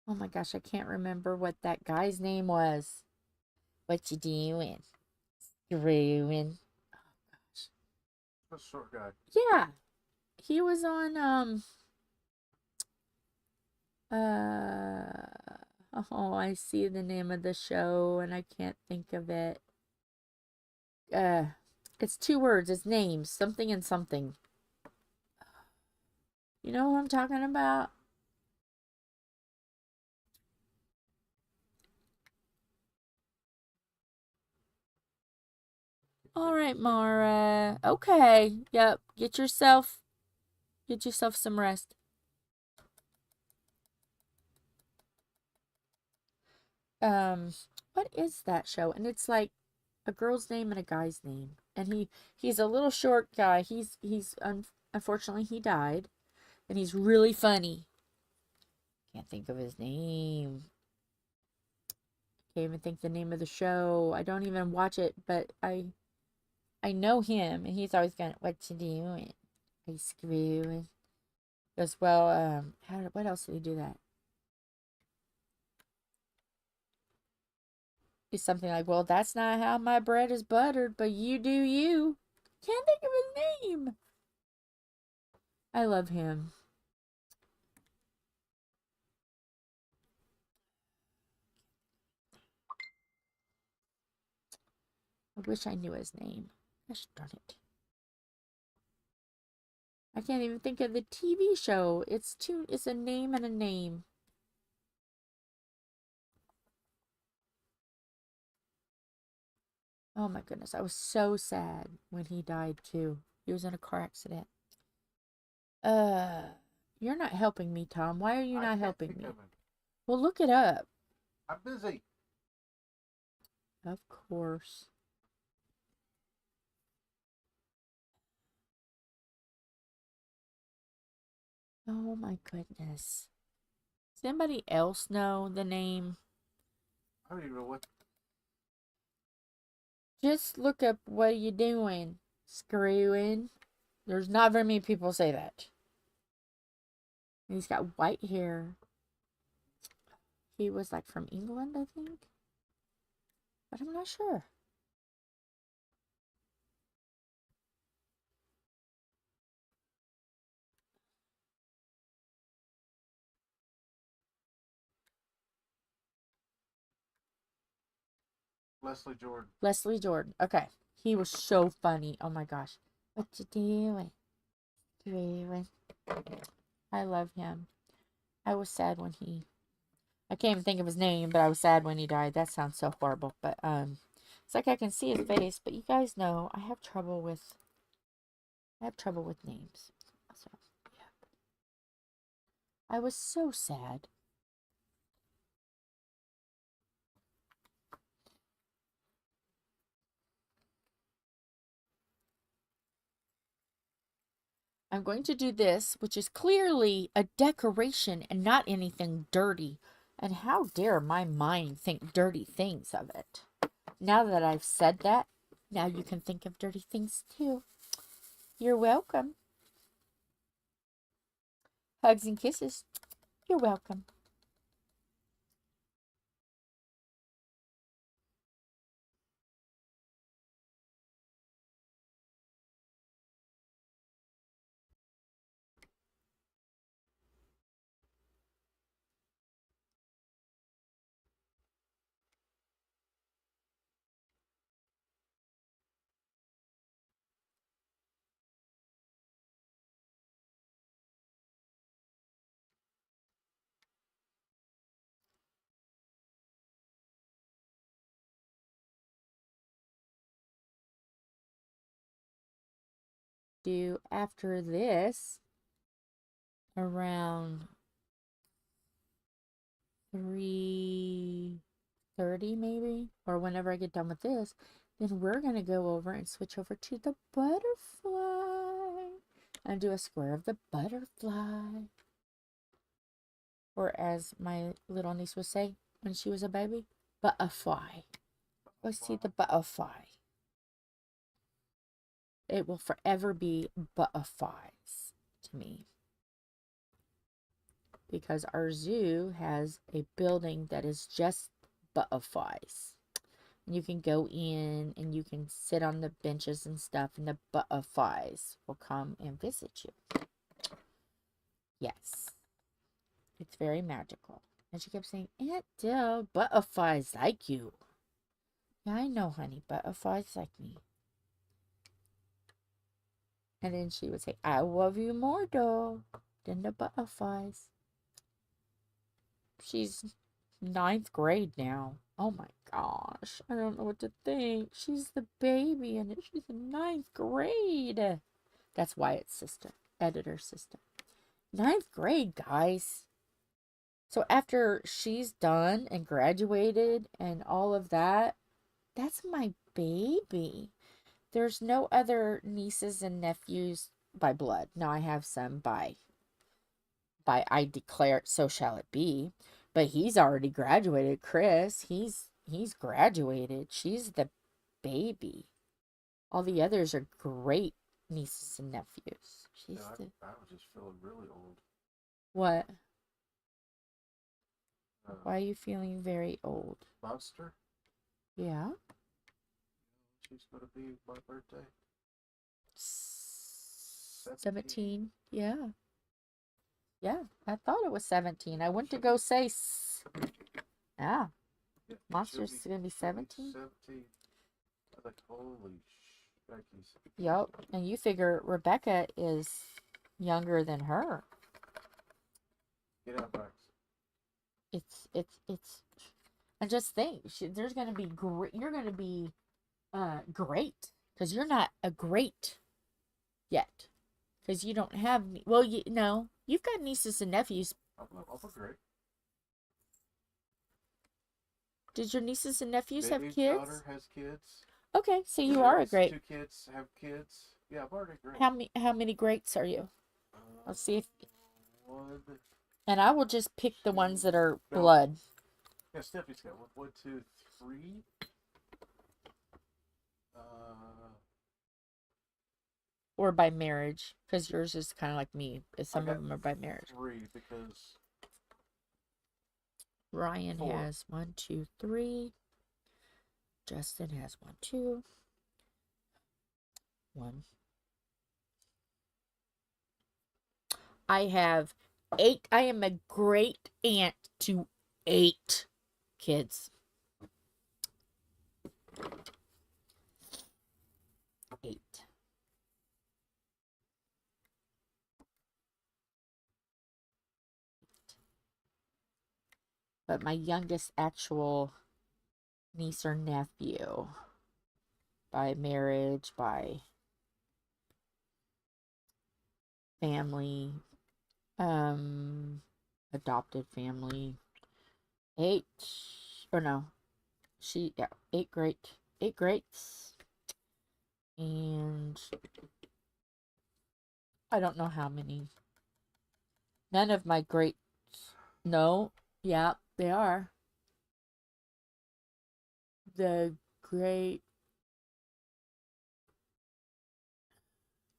Oh my gosh, I can't remember what that guy's name was. What you doing? Screwing. Oh gosh. The short guy. Yeah. He was on oh, I see the name of the show and I can't think of it. It's 2 words, it's names, something and something. You know who I'm talking about? All right, Mara. Okay. Yep. Get yourself some rest. What is that show? And it's like a girl's name and a guy's name. And he's a little short guy. Unfortunately he died. And he's really funny. Can't think of his name. Can't even think the name of the show. I don't even watch it, but I know him, and he's always going, "What you doing? Are you screwing?" As well, what else did he do that? It's something like, "Well, that's not how my bread is buttered, but you do you." Can't think of his name. I love him. I wish I knew his name. Gosh darn it. I can't even think of the TV show. It's a name and a name. Oh my goodness, I was so sad when he died too. He was in a car accident. You're not helping me, Tom. Why are you not helping me? Well, look it up. I'm busy. Of course. Oh my goodness. Does anybody else know the name? I don't even know what. Just look up what are you doing? Screwing. There's not very many people say that. He's got white hair. He was like from England, I think. But I'm not sure. Leslie Jordan. Leslie Jordan. Okay. He was so funny. Oh my gosh. What you doing? Doing. I love him. I was sad when I can't even think of his name, but I was sad when he died. That sounds so horrible. But it's like I can see his face, but you guys know I have trouble with names. So yeah. I was so sad. I'm going to do this, which is clearly a decoration and not anything dirty. And how dare my mind think dirty things of it. Now that I've said that, now you can think of dirty things too. You're welcome. Hugs and kisses. You're welcome. Do after this around 3:30 maybe, or whenever I get done with this, then we're going to go over and switch over to the butterfly and do a square of the butterfly, or as my little niece would say, when she was a baby? Butterfly. Let's see the butterfly. It will forever be butterflies to me. Because our zoo has a building that is just butterflies. You can go in and you can sit on the benches and stuff, and the butterflies will come and visit you. Yes. It's very magical. And she kept saying, Aunt Dill, butterflies like you. Yeah, I know, honey. Butterflies like me. And then she would say, I love you more, though, than the butterflies. She's 9th grade now. Oh my gosh. I don't know what to think. She's the baby and she's in 9th grade. That's Wyatt's sister. Editor's sister. 9th grade, guys. So after she's done and graduated and all of that, that's my baby. There's no other nieces and nephews by blood. Now I have some by I declare, so shall it be. But he's already graduated. Chris, he's graduated. She's the baby. All the others are great nieces and nephews. I was just feeling really old. What? Why are you feeling very old? Monster? Yeah. She's going to be my birthday. 17. Yeah. Yeah, I thought it was 17. I went to go say, yeah, Monster's going to be 17. 17. I was like, holy shnikes. Yup, and you figure Rebecca is younger than her. Get out, Max. It's, and just think, there's going to be great, you're going to be great, because you're not a great yet. Because you don't have, well, no, you've got nieces and nephews. I'm great. Did your nieces and nephews have Baby's kids? daughter has kids. Okay, so you are a great. 2 kids have kids. Yeah, I'm already great. How many greats are you? Let's see if. 1. And I will just pick the ones that are blood. Yeah, Stephanie's got 1, 2, 3. Or by marriage, because yours is kind of like me. Some of them are by marriage. 3 because Ryan 4. has 1, 2, 3. Justin has 1, 2. 1. I have 8. I am a great aunt to 8 kids. 8. But my youngest actual niece or nephew, by marriage, by family, adopted family, 8, or no, 8 greats, and I don't know how many. None of my greats, no, yeah, they are. The great,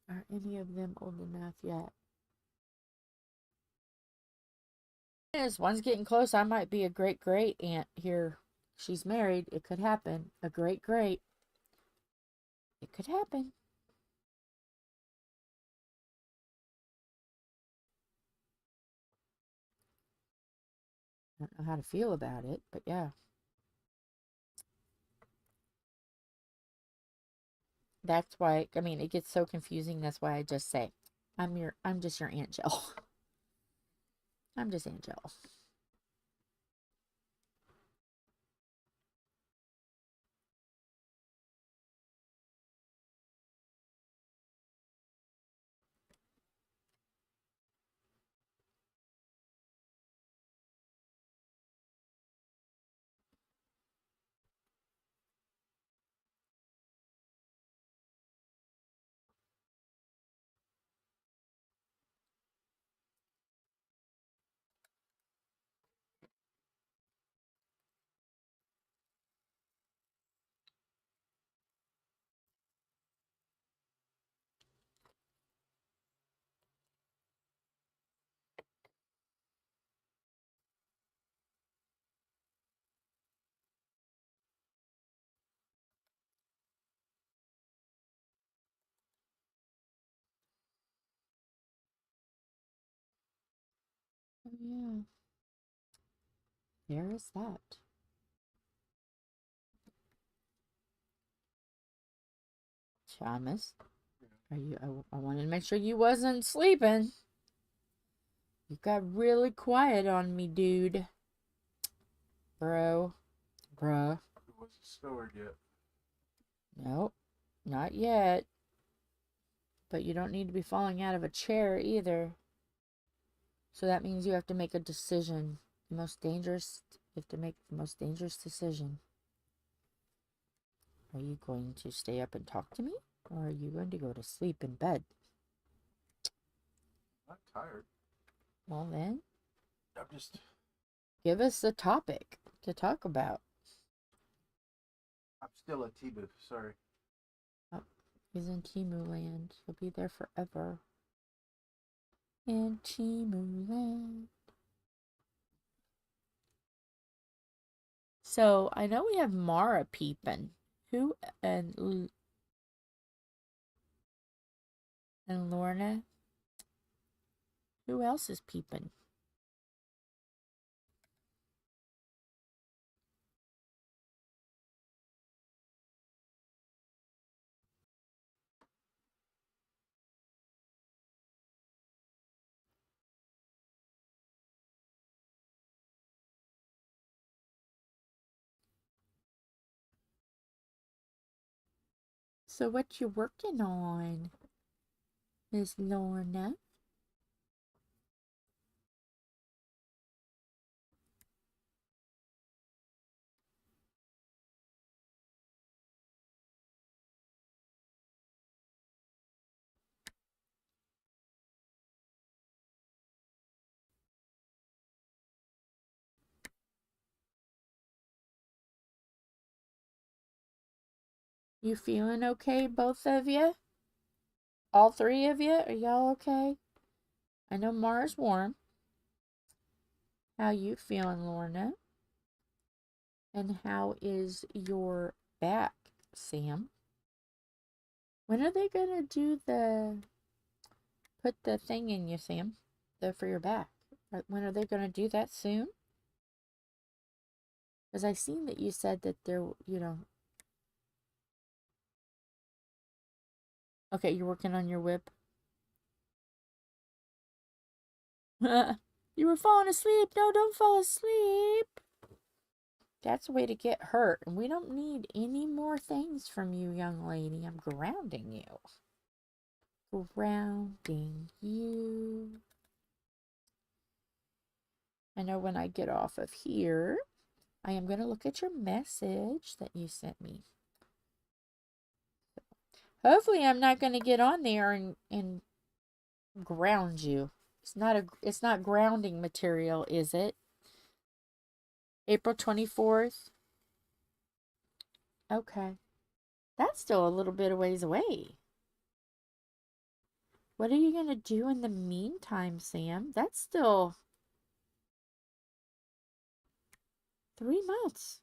are any of them old enough yet? Yes, one's getting close. I might be a great aunt here. She's married. It could happen. A great. It could happen. I don't know how to feel about it, but yeah. That's why, I mean, it gets so confusing. That's why I just say, I'm just your Aunt Jill. I'm just Aunt Jill. yeah. There is that. Thomas, are you? I wanted to make sure you wasn't sleeping. You got really quiet on me, dude. Bruh. It wasn't stored yet. Nope, not yet. But you don't need to be falling out of a chair either. So that means you have to make a decision. You have to make the most dangerous decision. Are you going to stay up and talk to me? Or are you going to go to sleep in bed? I'm tired. Well then, I'm just... give us a topic to talk about. I'm still at T-booth, sorry. Oh, he's in Timu land. He'll be there forever. In Timu land. So, I know we have Mara peeping. Who and Lorna? Who else is peeping? So what you working on, Miss Lorna? You feeling okay, both of you? All three of you? Are y'all okay? I know Mara's warm. How you feeling, Lorna? And how is your back, Sam? When are they gonna do put the thing in you, Sam? For your back. When are they gonna do that soon? Because I seen that you said that they're, Okay, you're working on your whip. You were falling asleep. No, don't fall asleep. That's a way to get hurt. And we don't need any more things from you, young lady. I'm grounding you. Grounding you. I know when I get off of here, I am going to look at your message that you sent me. Hopefully I'm not going to get on there and ground you. It's not grounding material, is it? April 24th. Okay. That's still a little bit of ways away. What are you going to do in the meantime, Sam? That's still 3 months.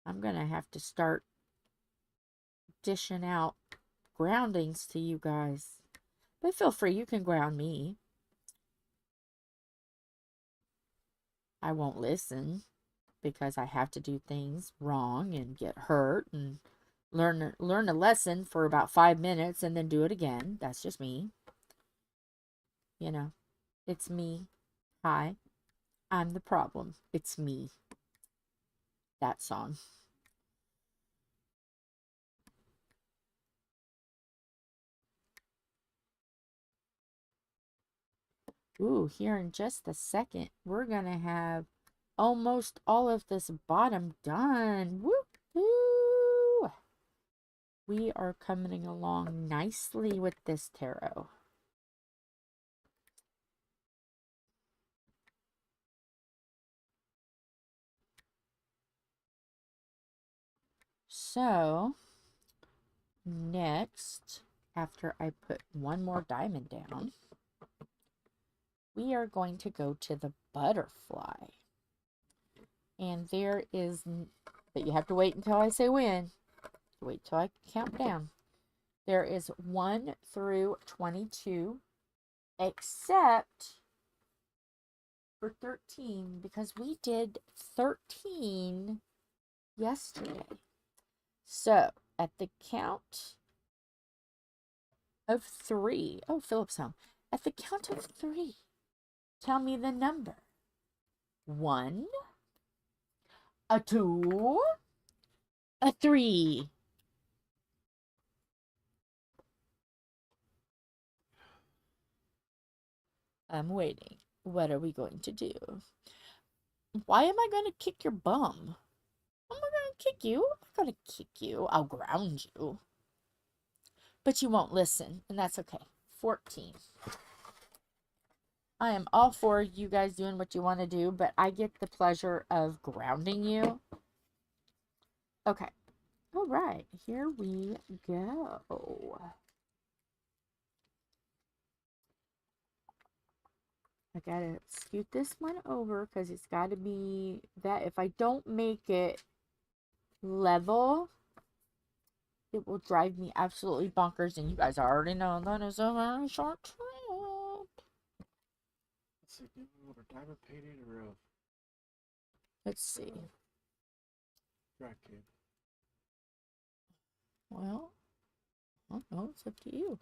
I'm going to have to start dishing out groundings to you guys. But feel free, you can ground me. I won't listen because I have to do things wrong and get hurt and learn a lesson for about 5 minutes and then do it again. That's just me. You know, it's me. Hi, I'm the problem. It's me. That song. Ooh, here in just a second, we're going to have almost all of this bottom done. Woo-hoo! We are coming along nicely with this tarot. So, next, after I put one more diamond down, we are going to go to the butterfly. And there is, but you have to wait until I say when. Wait till I count down. There is 1 through 22, except for 13, because we did 13 yesterday. So, at the count of 3, oh, Philip's home. At the count of 3, tell me the number. 1, a 2, a 3. I'm waiting. What are we going to do? Why am I going to kick your bum? I'm not going to kick you. I'm not going to kick you. I'll ground you. But you won't listen, and that's okay. 14. I am all for you guys doing what you want to do, but I get the pleasure of grounding you. Okay. All right. Here we go. I gotta scoot this one over because it's got to be that. If I don't make it level, it will drive me absolutely bonkers, and you guys already know that is a very short trip. Let's see, do we order diamond painting or Let's see. dry kid? Well, I don't know. It's up to you.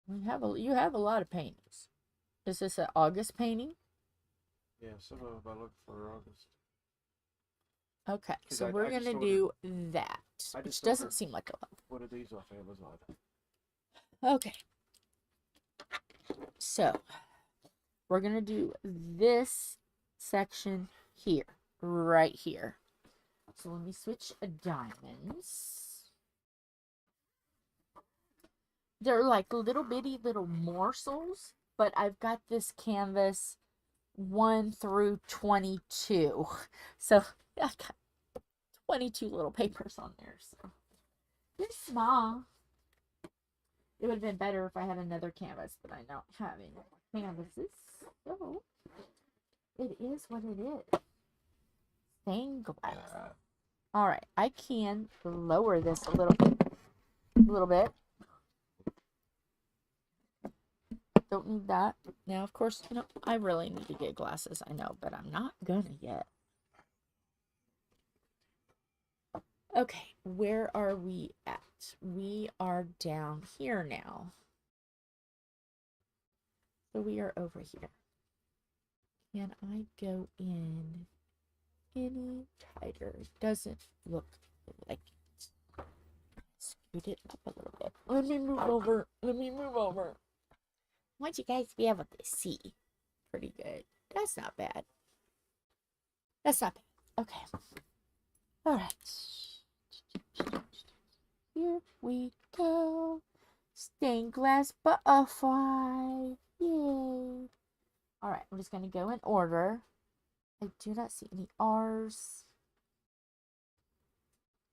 You have a lot of paintings. Is this an August painting? Yeah, some of them I look for August. Okay, so we're going to do that, which doesn't seem like a lot. One of these off Amazon. Okay. So, we're going to do this section here, right here. So, let me switch diamonds. They're like little bitty little morsels, but I've got this canvas 1 through 22. So, I got 22 little papers on there. So, it's small. It would have been better if I had another canvas, but I don't have any canvases. So, it is what it is. Stained glass. All right, I can lower this a little bit. Don't need that. Now, of course, you know, I really need to get glasses, I know, but I'm not gonna yet. Okay, where are we at? We are down here now. So we are over here. Can I go in any tighter? It doesn't look like it. Scoot it up a little bit. Let me move over. Let me move over. I want you guys to be able to see. Pretty good. That's not bad. That's not bad. Okay. All right. Here we go. Stained glass butterfly. Yay. All right. I'm just going to go in order. I do not see any R's.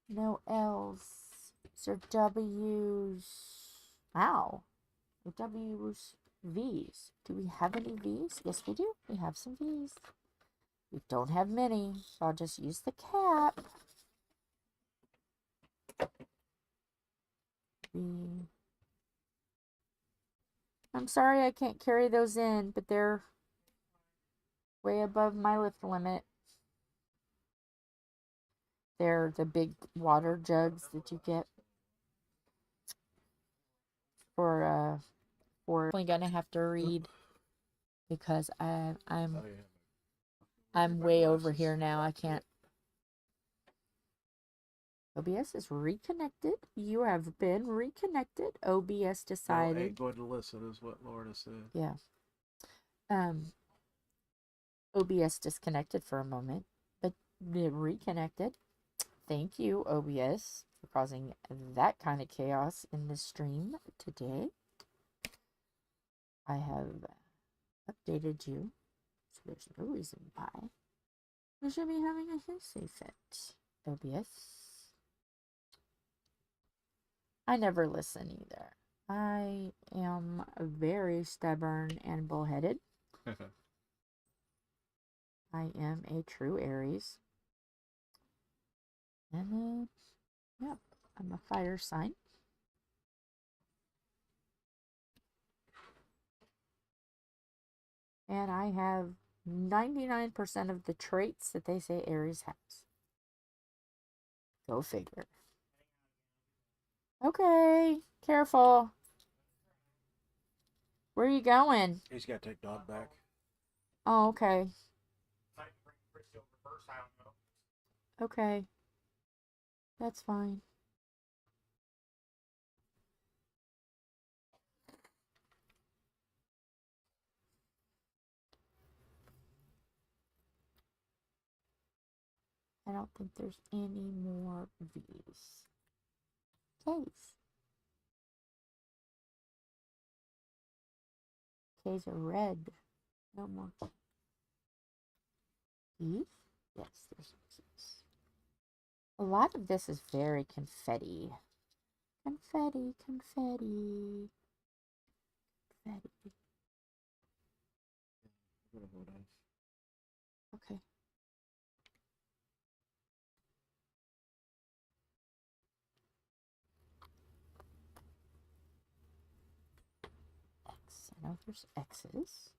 No L's. These are W's. Wow. No W's. V's. Do we have any V's? Yes, we do. We have some V's. We don't have many, so I'll just use the cap. V. I'm sorry I can't carry those in, but they're way above my lift limit. They're the big water jugs that you get for definitely gonna have to read because I'm way over here now. I can't. OBS is reconnected. You have been reconnected. OBS decided. I ain't going to listen, is what Lorna said. Yeah. OBS disconnected for a moment, but it reconnected. Thank you, OBS, for causing that kind of chaos in the stream today. I have updated you, so there's no reason why we should be having a hearsay fit. OBS. I never listen either. I am very stubborn and bullheaded. I am a true Aries. And then, yep, I'm a fire sign. And I have 99% of the traits that they say Aries has. Go figure. Okay, careful. Where are you going? He's got to take dog back. Oh, okay. Okay. That's fine. I don't think there's any more V's. K's. K's are red. No more. E's? Yes, there's E's. A lot of this is very confetti. Confetti, confetti. Confetti. Okay. X. I know there's X's.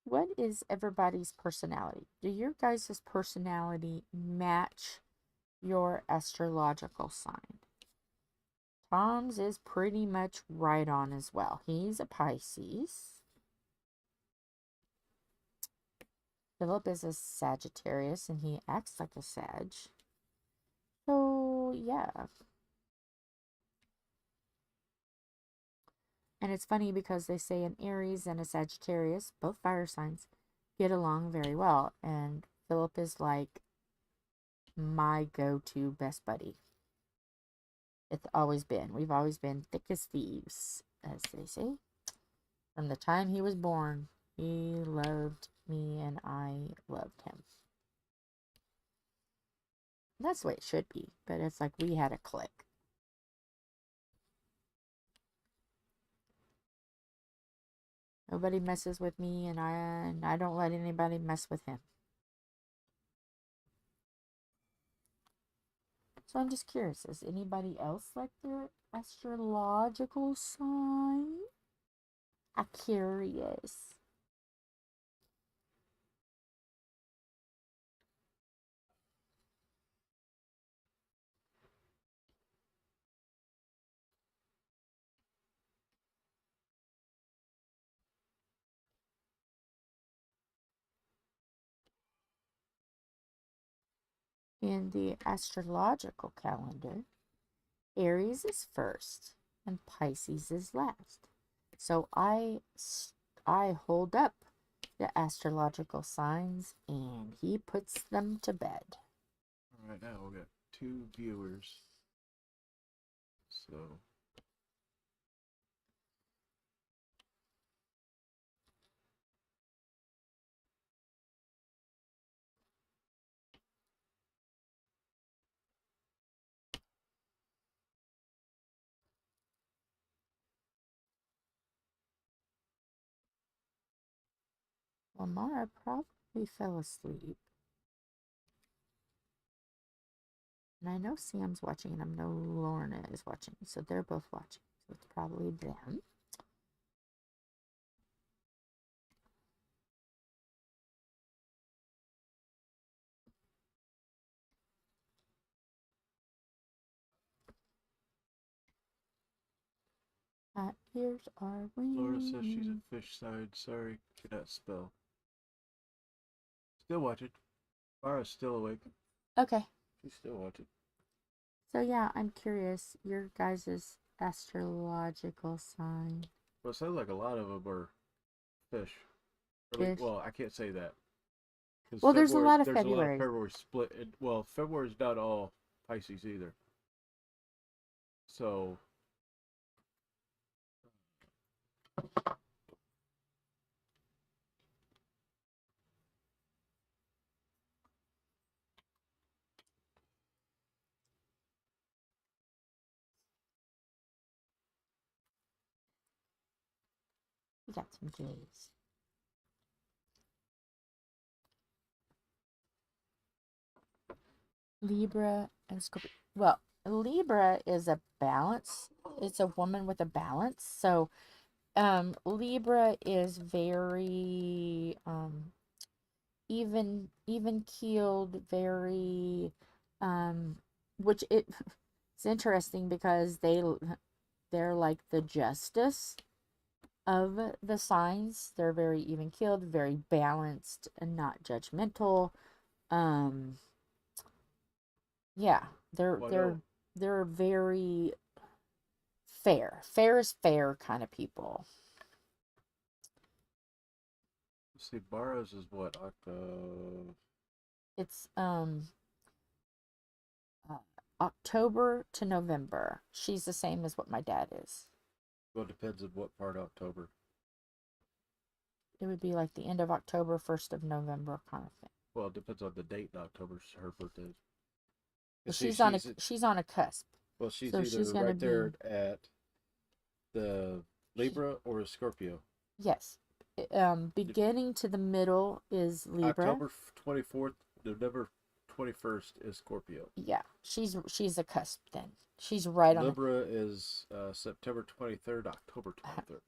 What is everybody's personality? Do your guys' personality match your astrological sign? Tom's is pretty much right on as well. He's a Pisces. Philip is a Sagittarius and he acts like a Sag. So, yeah. And it's funny because they say an Aries and a Sagittarius, both fire signs, get along very well. And Philip is like my go-to best buddy. It's always been. We've always been thick as thieves, as they say. From the time he was born, he loved me and I loved him. That's the way it should be, but it's like we had a click. Nobody messes with me, and I don't let anybody mess with him. So I'm just curious, does anybody else like their astrological sign? I'm curious. In the astrological calendar, Aries is first and Pisces is last. So I hold up the astrological signs and he puts them to bed. All right, now we've got 2 viewers. So Well, Mara probably fell asleep. And I know Sam's watching, and I know Lorna is watching. So they're both watching. So it's probably them. Here's our wing. Laura says she's a fish side. Sorry, cannot spell. Still watching. Mara's still awake. Okay. She's still watching. So yeah, I'm curious. Your guys' astrological sign. Well, it sounds like a lot of them are Ish. Early, Ish. well, I can't say that. Well, there's a lot of there's a lot of February. February split. Well, February's not all Pisces either. So We got some J's. Libra and Scorpio. Well, Libra is a balance. It's a woman with a balance. So, Libra is very even keeled, very which it's interesting because they're like the justice of the signs. They're very even keeled, very balanced, and not judgmental. Um, yeah, they're very fair. Fair is fair kind of people. let's see, Barrows is what, Octo? It's October to November. She's the same as what my dad is. Well, it depends on what part of October. It would be like the end of October, 1st of November kind of thing. Well, it depends on the date in October her birthday. Well, she's on a cusp. Well, she's so either she's right there at the Libra or a Scorpio. Yes. Beginning to the middle is Libra. October 24th, November 21st is Scorpio. Yeah, she's a cusp then. She's right on. Libra is September 23rd, October 23rd.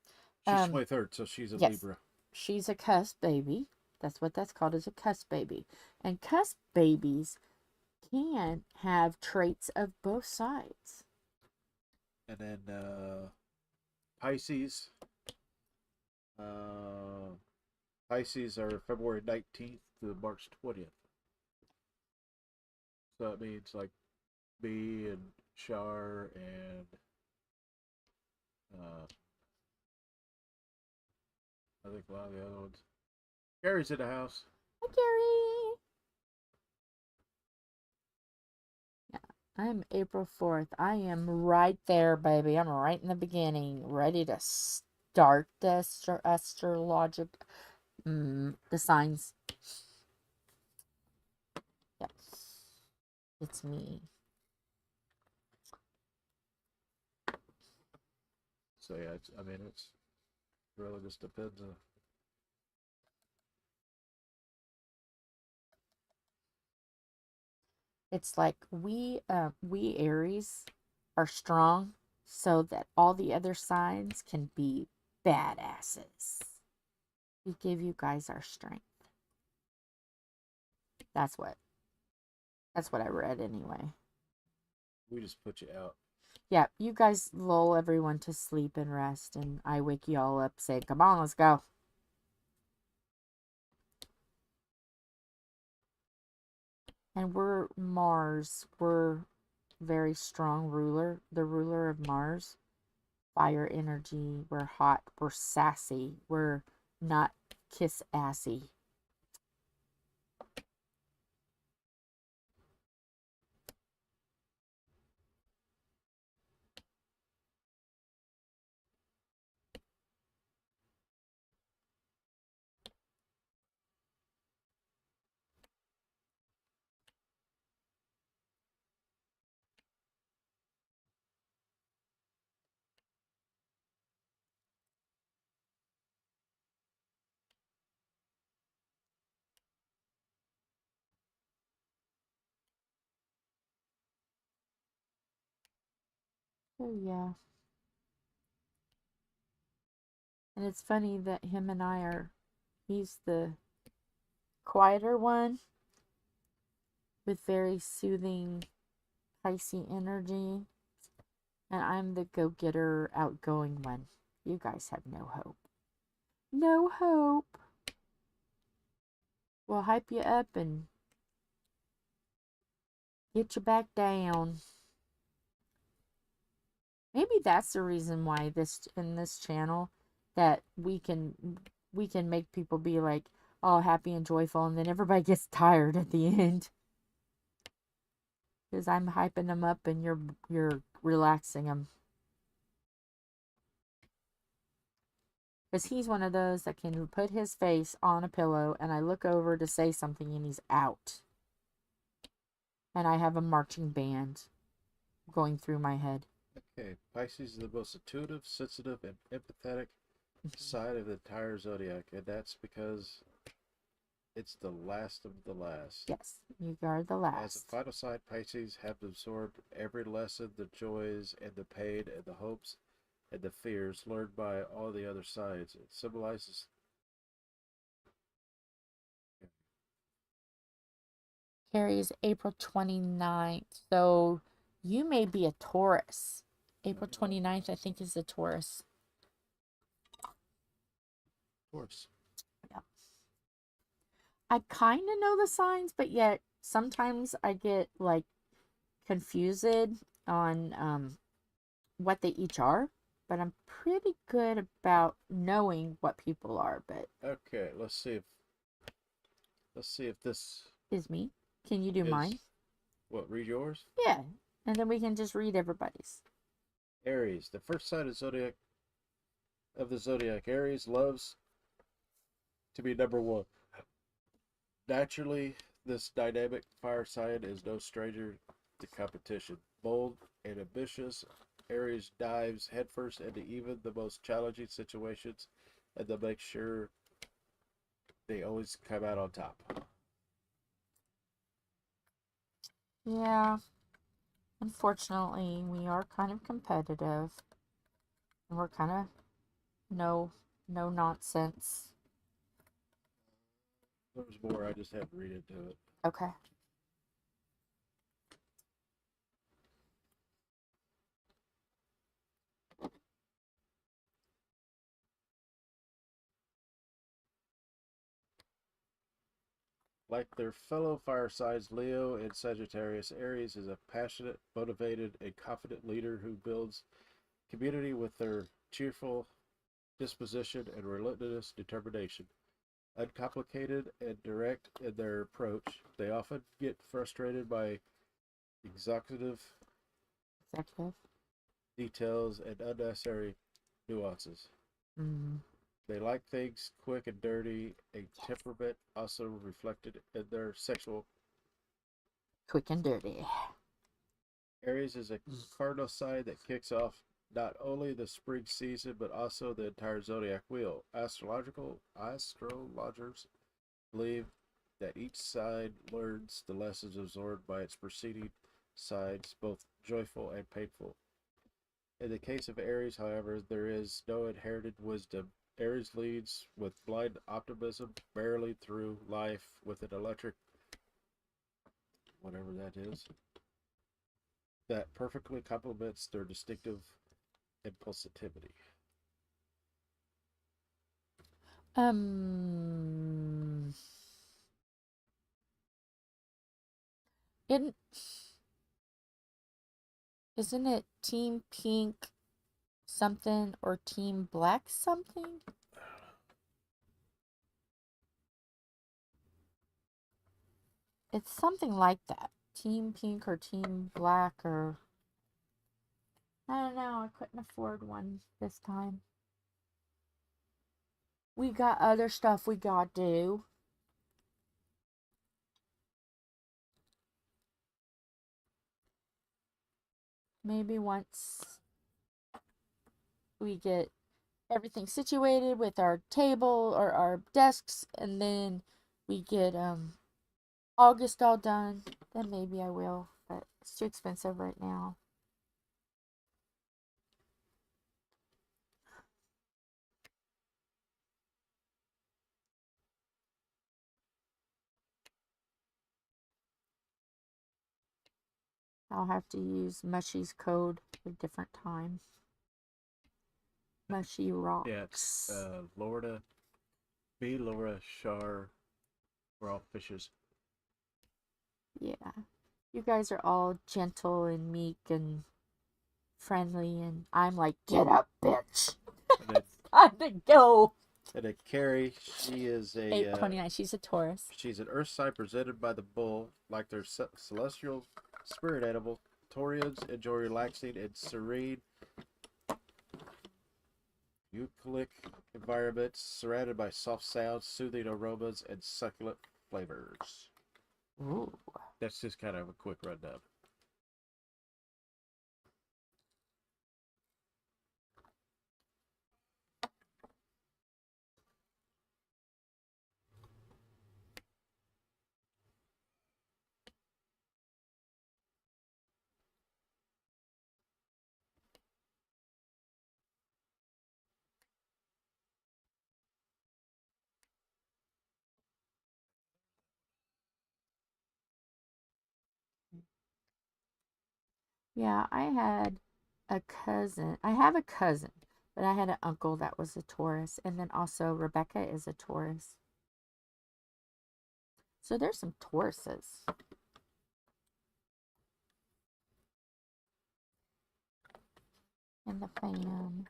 She's 23rd, so she's a Libra. She's a cusp baby. That's what that's called, is a cusp baby. And cusp babies can have traits of both sides. And then Pisces. Pisces are February 19th to March 20th. So it means like B and Char and I think a lot of the other ones. Gary's in the house. Hi, Gary. Yeah, I'm April 4th. I am right there, baby. I'm right in the beginning, ready to start the astrologic, the signs. Yes, it's me. So yeah, it's really just depends on. It's like we Aries are strong so that all the other signs can be badasses. We give you guys our strength. That's what I read anyway. We just put you out. Yeah, you guys lull everyone to sleep and rest, and I wake you all up saying, come on, let's go. And we're Mars. We're very strong ruler. The ruler of Mars. Fire energy. We're hot. We're sassy. We're not kiss-assy. Oh, yeah. And it's funny that him and I are, he's the quieter one with very soothing, Pisces energy. And I'm the go-getter, outgoing one. You guys have no hope. No hope. We'll hype you up and get you back down. Maybe that's the reason why in this channel that we can we can make people be like all happy and joyful, and then everybody gets tired at the end. Because I'm hyping them up and you're relaxing them. Because he's one of those that can put his face on a pillow and I look over to say something and he's out. And I have a marching band going through my head. Okay, Pisces is the most intuitive, sensitive, and empathetic side of the entire zodiac, and that's because it's the last of the last. Yes, you are the As a last. final sign, Pisces have absorbed every lesson, the joys and the pain and the hopes and the fears learned by all the other sides. It symbolizes Carrie's April 29th. So you may be a Taurus. April 29th, I think, is a Taurus. Taurus. Yeah. I kind of know the signs, but yet sometimes I get like confused on what they each are. But I'm pretty good about knowing what people are. But Okay, let's see if this is me. Can you do is mine? what, read yours? Yeah. And then we can just read everybody's. Aries, the first sign of the zodiac. Aries loves to be number one. Naturally, this dynamic fire sign is no stranger to competition. Bold and ambitious, Aries dives headfirst into even the most challenging situations and to make sure they always come out on top. Yeah. Unfortunately, we are kind of competitive. And we're kind of no nonsense. There's more, I just had to read into it. Okay. Like their fellow fire signs, Leo and Sagittarius, Aries is a passionate, motivated, and confident leader who builds community with their cheerful disposition and relentless determination. Uncomplicated and direct in their approach, they often get frustrated by executive details and unnecessary nuances. Mm. They like things quick and dirty, a temperament also reflected in their sexual. Quick and dirty. Aries is a cardinal sign that kicks off not only the spring season but also the entire zodiac wheel. Astrologers believe that each side learns the lessons absorbed by its preceding sides, both joyful and painful. In the case of Aries, however, there is no inherited wisdom. Aries leads with blind optimism, barely through life with an electric, whatever that is, that perfectly complements their distinctive impulsivity. Um. It isn't it Team Pink something or Team Black something? It's something like that. Team Pink or Team Black or I don't know. I couldn't afford one this time. We got other stuff we gotta do. Maybe once we get everything situated with our table or our desks and then we get August all done, then maybe I will, but it's too expensive right now. I'll have to use Mushy's code a different time. Mushy rocks. Yeah, it's Laura, B. Laura Shar. We're all fishes. Yeah. You guys are all gentle and meek and friendly, and I'm like, get up, bitch. And then Time to go. And a Carrie, she is a 829. She's a Taurus. she's an earth sign presented by the bull, like their celestial spirit animal. Taurians enjoy relaxing and serene eucalyptic environments surrounded by soft sounds, soothing aromas, and succulent flavors. Ooh. That's just kind of a quick rundown. Yeah, I had a cousin. I have a cousin, but I had an uncle that was a Taurus. And then also Rebecca is a Taurus. So there's some Tauruses. In the fam.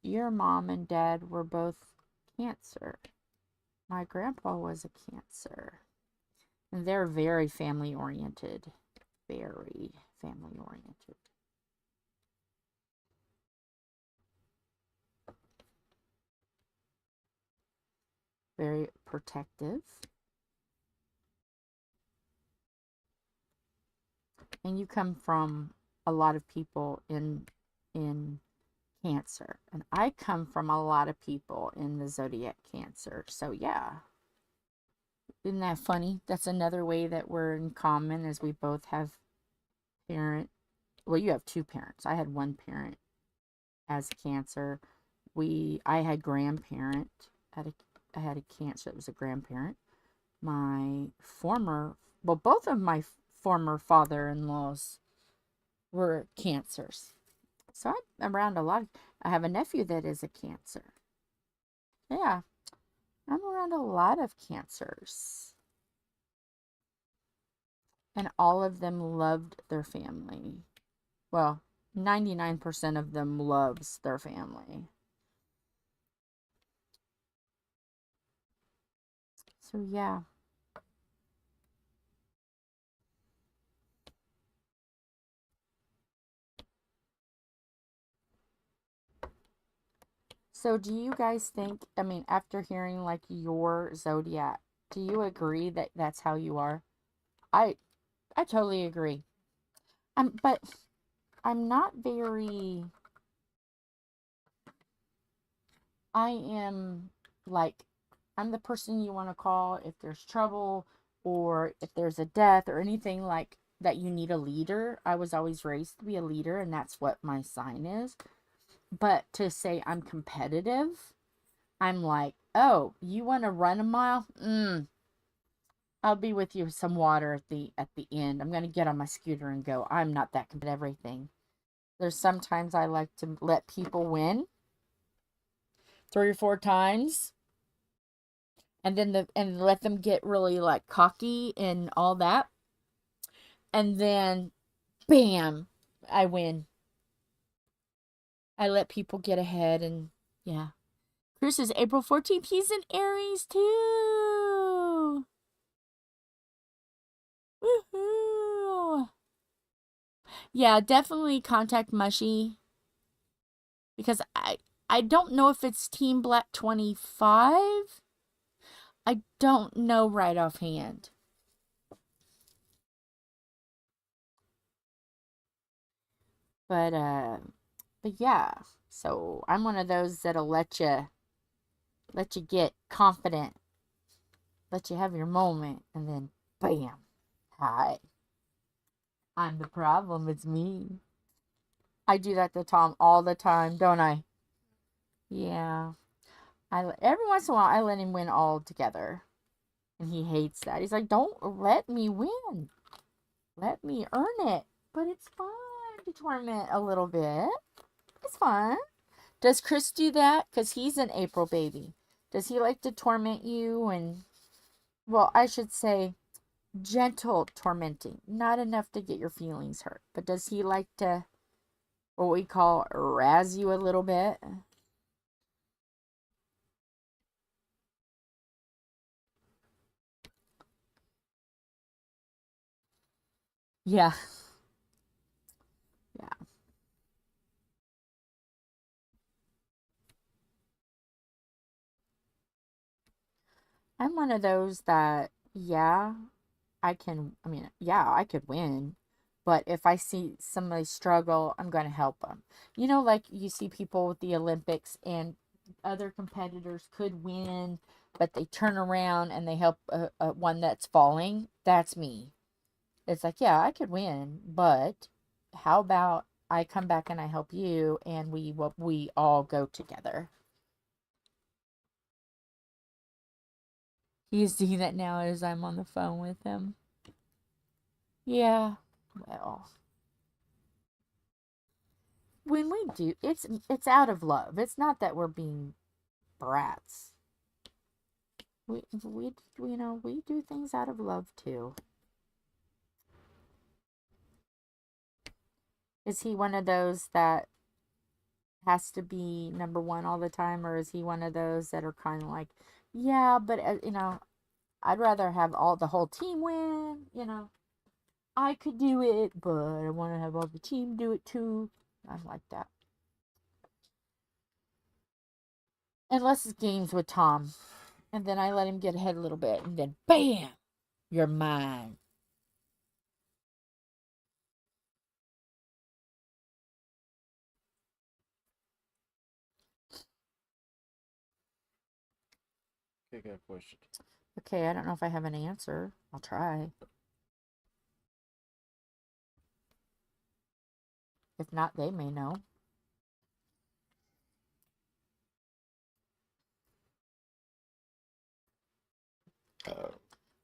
Your mom and dad were both Cancer. My grandpa was a Cancer. And they're very family oriented. Very family oriented. Very protective. And you come from a lot of people in Cancer. And I come from a lot of people in the zodiac Cancer. So yeah. Isn't that funny? That's another way that we're in common, is we both have parent. Well, you have two parents. I had one parent as Cancer. I had grandparent. I had a Cancer that was a grandparent. Both of my former father-in-laws were Cancers. So I'm around a lot. I have a nephew that is a Cancer. Yeah, I'm around a lot of Cancers. And all of them loved their family. Well, 99% of them loves their family. So yeah. So do you guys think, I mean, after hearing like your zodiac, do you agree that that's how you are? I totally agree. But I'm not very, I am like, I'm the person you want to call if there's trouble or if there's a death or anything like that. You need a leader. I was always raised to be a leader, and that's what my sign is. But to say I'm competitive, I'm like, oh, you want to run a mile? I'll be with you with some water at the end. I'm going to get on my scooter and go. I'm not that competitive at everything. There's sometimes I like to let people win 3 or 4 times, and then and let them get really like cocky and all that, and then bam, I win. I let people get ahead, and yeah. Chris is April 14th. He's in Aries too. Woohoo! Yeah, definitely contact Mushy, because I don't know if it's Team Black 25. I don't know right offhand. But yeah. So I'm one of those that'll let you get confident, let you have your moment, and then bam, hi. I'm the problem. It's me. I do that to Tom all the time, don't I? Yeah. Every once in a while I let him win all together, and he hates that. He's like, "Don't let me win. Let me earn it." But it's fun to torment a little bit. It's fun. Does Chris do that? Because he's an April baby. Does he like to torment you? And, well, I should say gentle tormenting. Not enough to get your feelings hurt. But does he like to, what we call, razz you a little bit? Yeah. Yeah. I'm one of those that, yeah, I could win. But if I see somebody struggle, I'm going to help them. You know, like you see people with the Olympics and other competitors could win, but they turn around and they help one that's falling. That's me. It's like, yeah, I could win, but how about I come back and I help you and we all go together. He's doing that now as I'm on the phone with him. Yeah, well, when we do, it's out of love. It's not that we're being brats. We you know, we do things out of love too. Is he one of those that has to be number one all the time, or is he one of those that are kind of like, yeah, but you know, I'd rather have all the whole team win. You know, I could do it, but I want to have all the team do it too. I'm like that. Unless it's games with Tom, and then I let him get ahead a little bit, and then bam, you're mine. Okay, got a question. Okay, I don't know if I have an answer. I'll try. If not, they may know.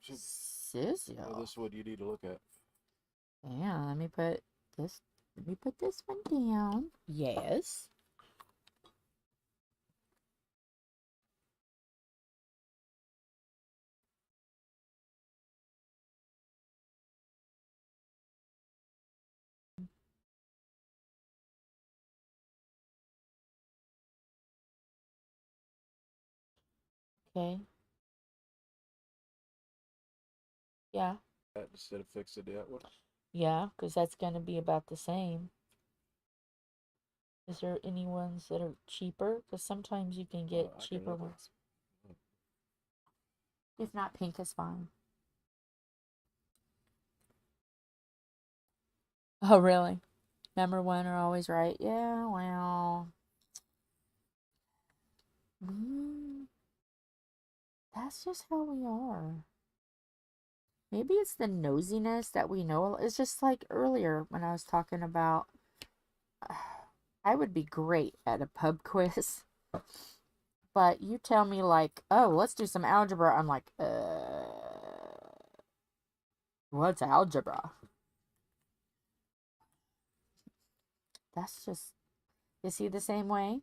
Sizzle. Well, this is what you need to look at. Yeah, let me put this one down. Yes. Okay. Yeah. That instead of fixing that one. Yeah, because that's going to be about the same. Is there any ones that are cheaper? Because sometimes you can get cheaper ones. If not, pink is fine. Oh, really? Number one are always right. Yeah, well. That's just how we are. Maybe it's the nosiness that we know. It's just like earlier when I was talking about I would be great at a pub quiz. But you tell me like, oh, let's do some algebra. I'm like, what's algebra? That's just, is he the same way?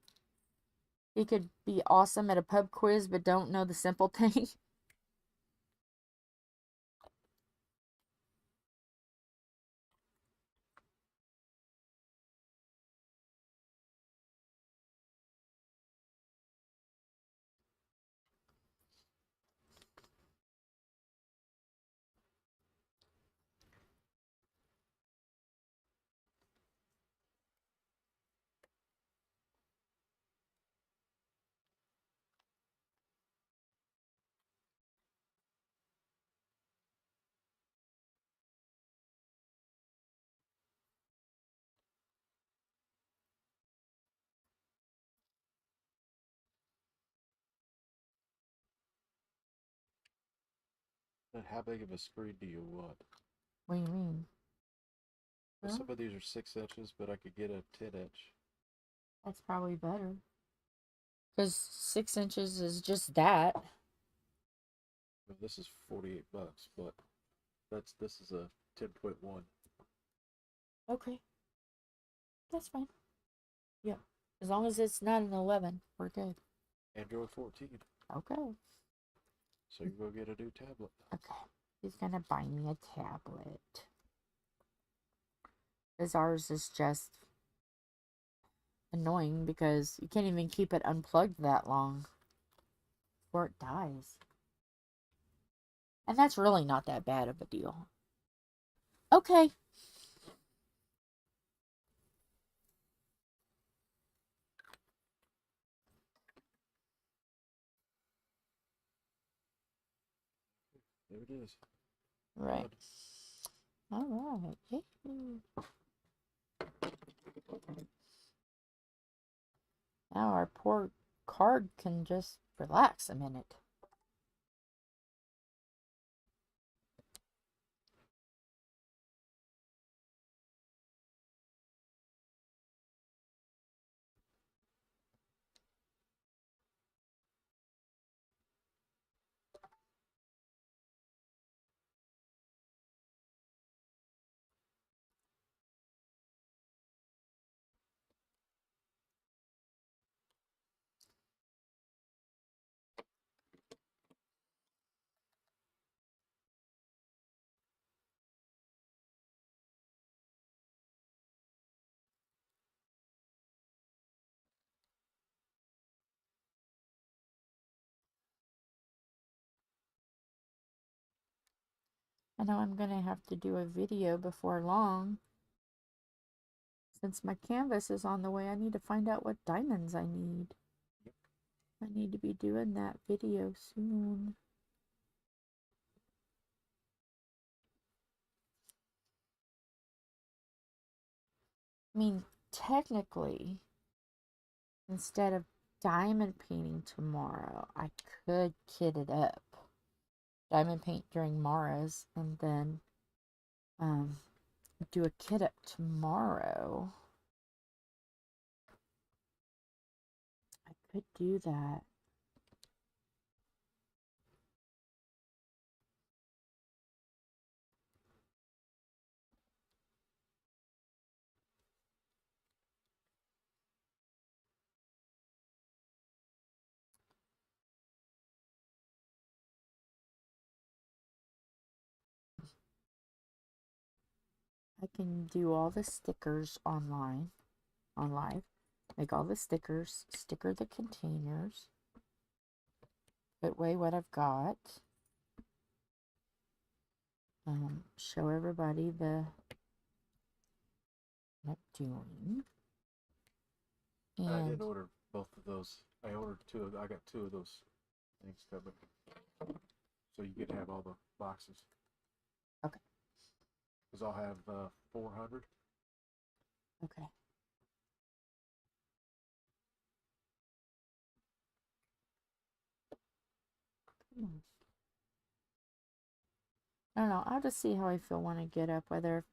He could be awesome at a pub quiz, but don't know the simple thing. And how big of a screen do you want? What do you mean? Well, some of these are 6 inches, but I could get a 10-inch. That's probably better. Because 6 inches is just that. Well, this is $48, but this is a 10.1. Okay. That's fine. Yeah. As long as it's not an 11, we're good. Android 14. Okay. So you go get a new tablet. Okay. He's going to buy me a tablet. Because ours is just annoying because you can't even keep it unplugged that long before it dies. And that's really not that bad of a deal. Okay. There it is. Right. All right. Yay. Now our poor card can just relax a minute. I know I'm going to have to do a video before long. Since my canvas is on the way, I need to find out what diamonds I need. I need to be doing that video soon. I mean, technically, instead of diamond painting tomorrow, I could kit it up. Diamond paint during Mara's and then do a kit up tomorrow. I could do that. I can do all the stickers on live. Make all the stickers, sticker the containers, put away what I've got, show everybody what I'm doing. And I did order both of those. I ordered two. I got two of those things covered, so you get to have all the boxes. Okay. Because I'll have 400. Okay. Come on. I don't know. I'll just see how I feel when I get up. Whether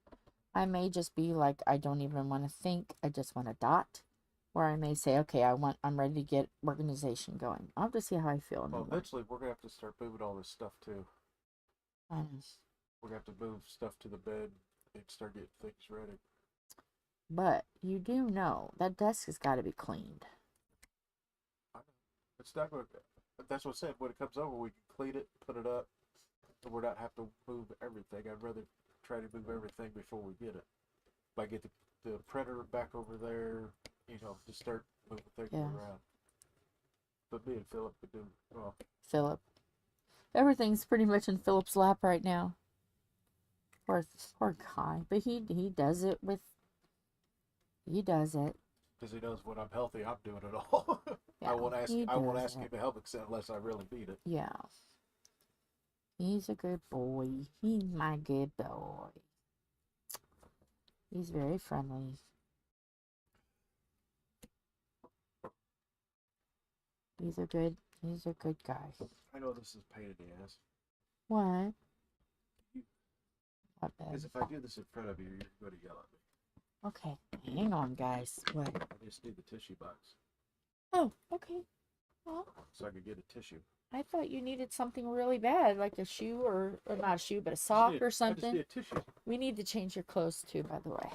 I may just be like, I don't even want to think. I just want to dot. Or I may say, okay, I'm ready to get organization going. I'll just see how I feel. Well, eventually we're gonna have to start moving all this stuff too. We're gonna have to move stuff to the bed and start getting things ready. But you do know that desk has got to be cleaned. I know. It's not gonna. That's what I said. When it comes over, we can clean it, put it up, and we're not have to move everything. I'd rather try to move everything before we get it. If I get the printer back over there, just start moving things around. But me and Philip could do well. Philip. Everything's pretty much in Philip's lap right now. Poor guy. But he does it with... He does it. Because he knows when I'm healthy, I'm doing it all. Yeah, I won't ask him to help unless I really need it. Yeah. He's a good boy. He's my good boy. He's very friendly. He's a good guy. I know this is a pain in the ass. What? What, babe? Because if I do this in front of you, you're going to yell at me. Okay, hang on, guys. What? I just need the tissue box. Oh, okay. Well, so I could get a tissue. I thought you needed something really bad, like a shoe or not a shoe, but a sock or something. I just need a tissue. We need to change your clothes too, by the way.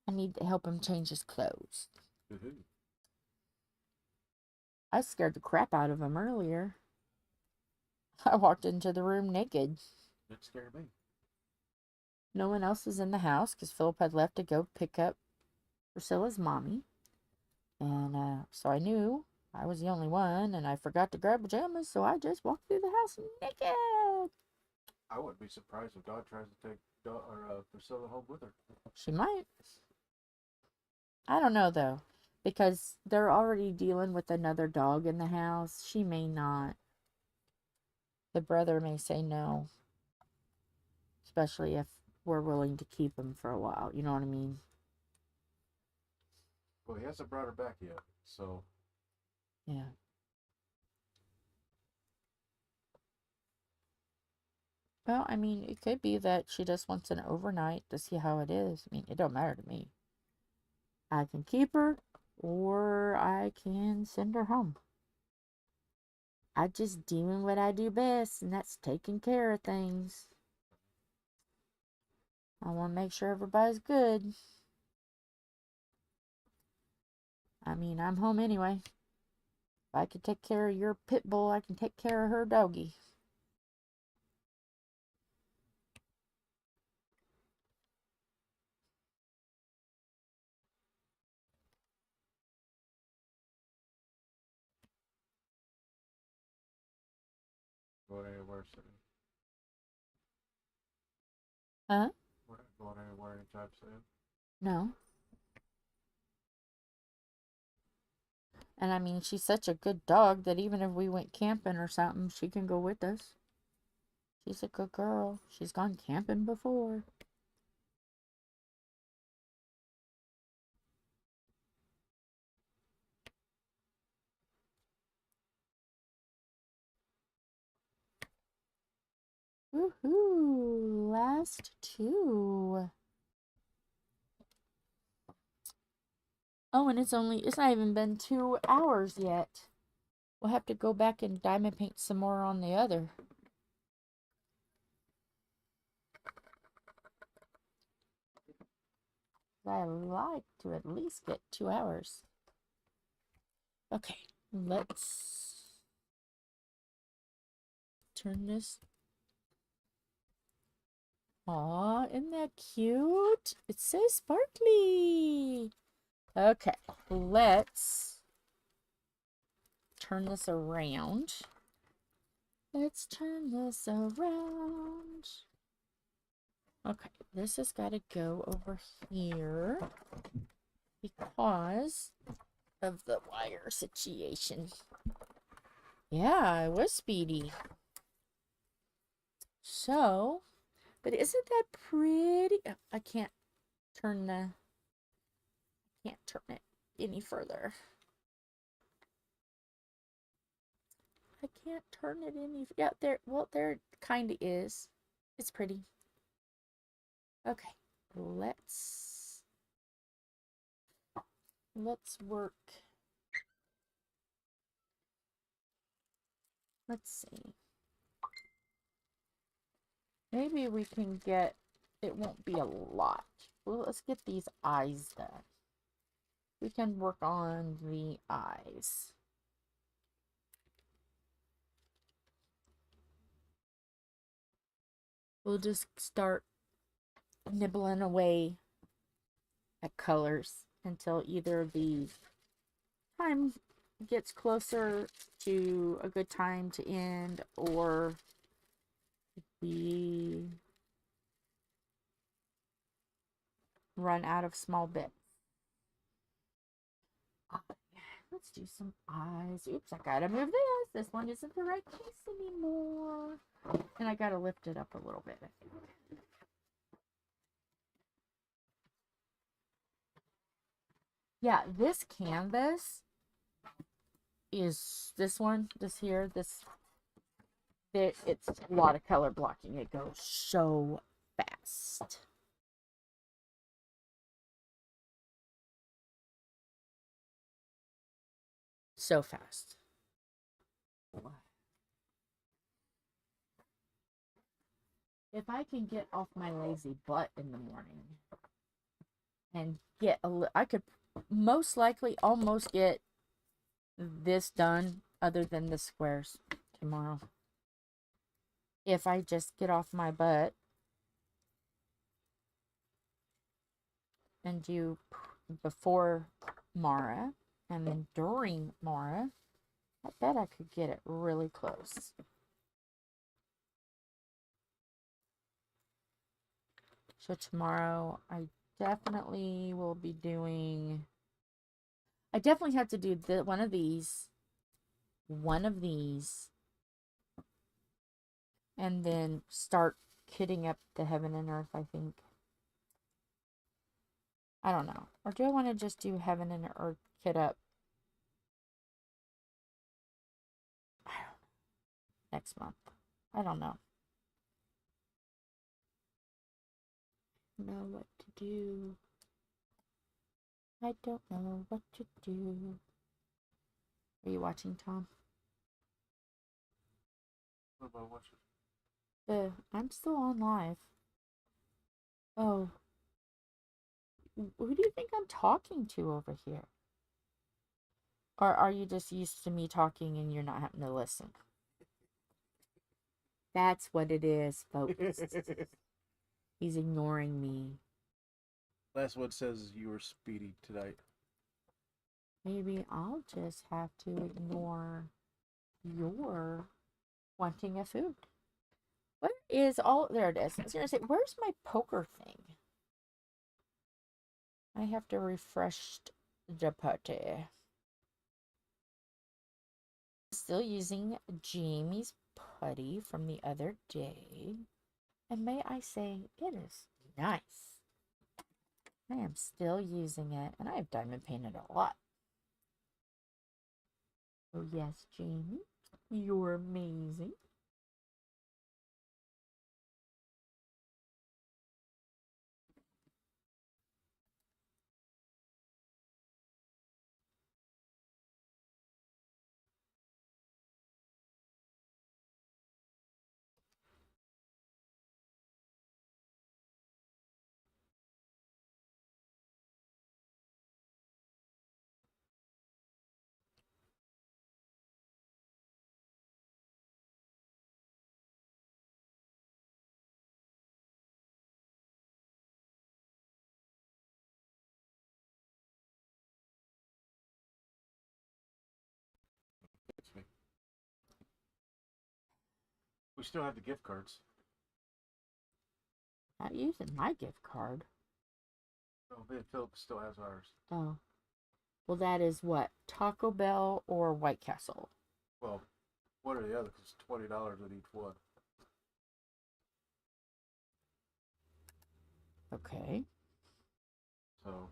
I need to help him change his clothes. I scared the crap out of him earlier. I walked into the room naked. That scared me. No one else was in the house because Philip had left to go pick up Priscilla's mommy. And so I knew I was the only one, and I forgot to grab pajamas, so I just walked through the house naked. I wouldn't be surprised if Dawn tries to take Priscilla home with her. She might. I don't know, though, because they're already dealing with another dog in the house. She may not. the brother may say no, especially if we're willing to keep him for a while. You know what I mean? Well, he hasn't brought her back yet, so. Yeah. Well, I mean, it could be that she just wants an overnight to see how it is. I mean, it don't matter to me. I can keep her, or I can send her home. I just doing what I do best, and that's taking care of things. I want to make sure everybody's good. I mean, I'm home anyway. If I can take care of your pit bull, I can take care of her doggy. Going anywhere soon. Huh? We're not going anywhere anytime soon. No. And I mean, she's such a good dog that even if we went camping or something, she can go with us. She's a good girl. She's gone camping before. Woohoo! Last two. Oh, and it's not even been 2 hours yet. We'll have to go back and diamond paint some more on the other. I like to at least get 2 hours. Okay, let's turn this. Aw, isn't that cute? It's so sparkly. Okay, let's turn this around. Let's turn this around. Okay, this has got to go over here because of the wire situation. Yeah, it was speedy. So, but isn't that pretty? Oh, I can't turn it any further. I can't turn it any. Yeah, there. Well, there it kind of is. It's pretty. Okay, let's work. Let's see. Maybe we can get. It won't be a lot. Well, let's get these eyes done. We can work on the eyes. We'll just start nibbling away at colors until either the time gets closer to a good time to end, or we run out of small bits. Let's do some eyes. Oops, I gotta move this. This one isn't the right case anymore. And I gotta lift it up a little bit, I think. Yeah, this canvas is this one, it's a lot of color blocking. It goes so fast. So fast. If I can get off my lazy butt in the morning and I could most likely almost get this done other than the squares tomorrow. If I just get off my butt and do before Mara and then during Mara, I bet I could get it really close. So tomorrow I definitely will be doing, I definitely have to do one of these, and then start kitting up the heaven and earth, I think. I don't know. Or do I want to just do heaven and earth kit up? I don't know. Next month. I don't know. Know what to do. I don't know what to do. Are you watching, Tom? What about watching? I'm still on live. Oh. Who do you think I'm talking to over here? Or are you just used to me talking and you're not having to listen? That's what it is, folks. He's ignoring me. Last one says you were speedy tonight. Maybe I'll just have to ignore your wanting a food. Where is all... There it is. I was going to say, where's my poker thing? I have to refresh the putty. Still using Jamie's putty from the other day. And may I say, it is nice. I am still using it, and I have diamond painted a lot. Oh yes, Jamie, you're amazing. It's me. We still have the gift cards. Not using my gift card. Oh, Ben Phillips still has ours. Oh. Well, that is what? Taco Bell or White Castle? Well, one or the other, because it's $20 with each one. Okay. So,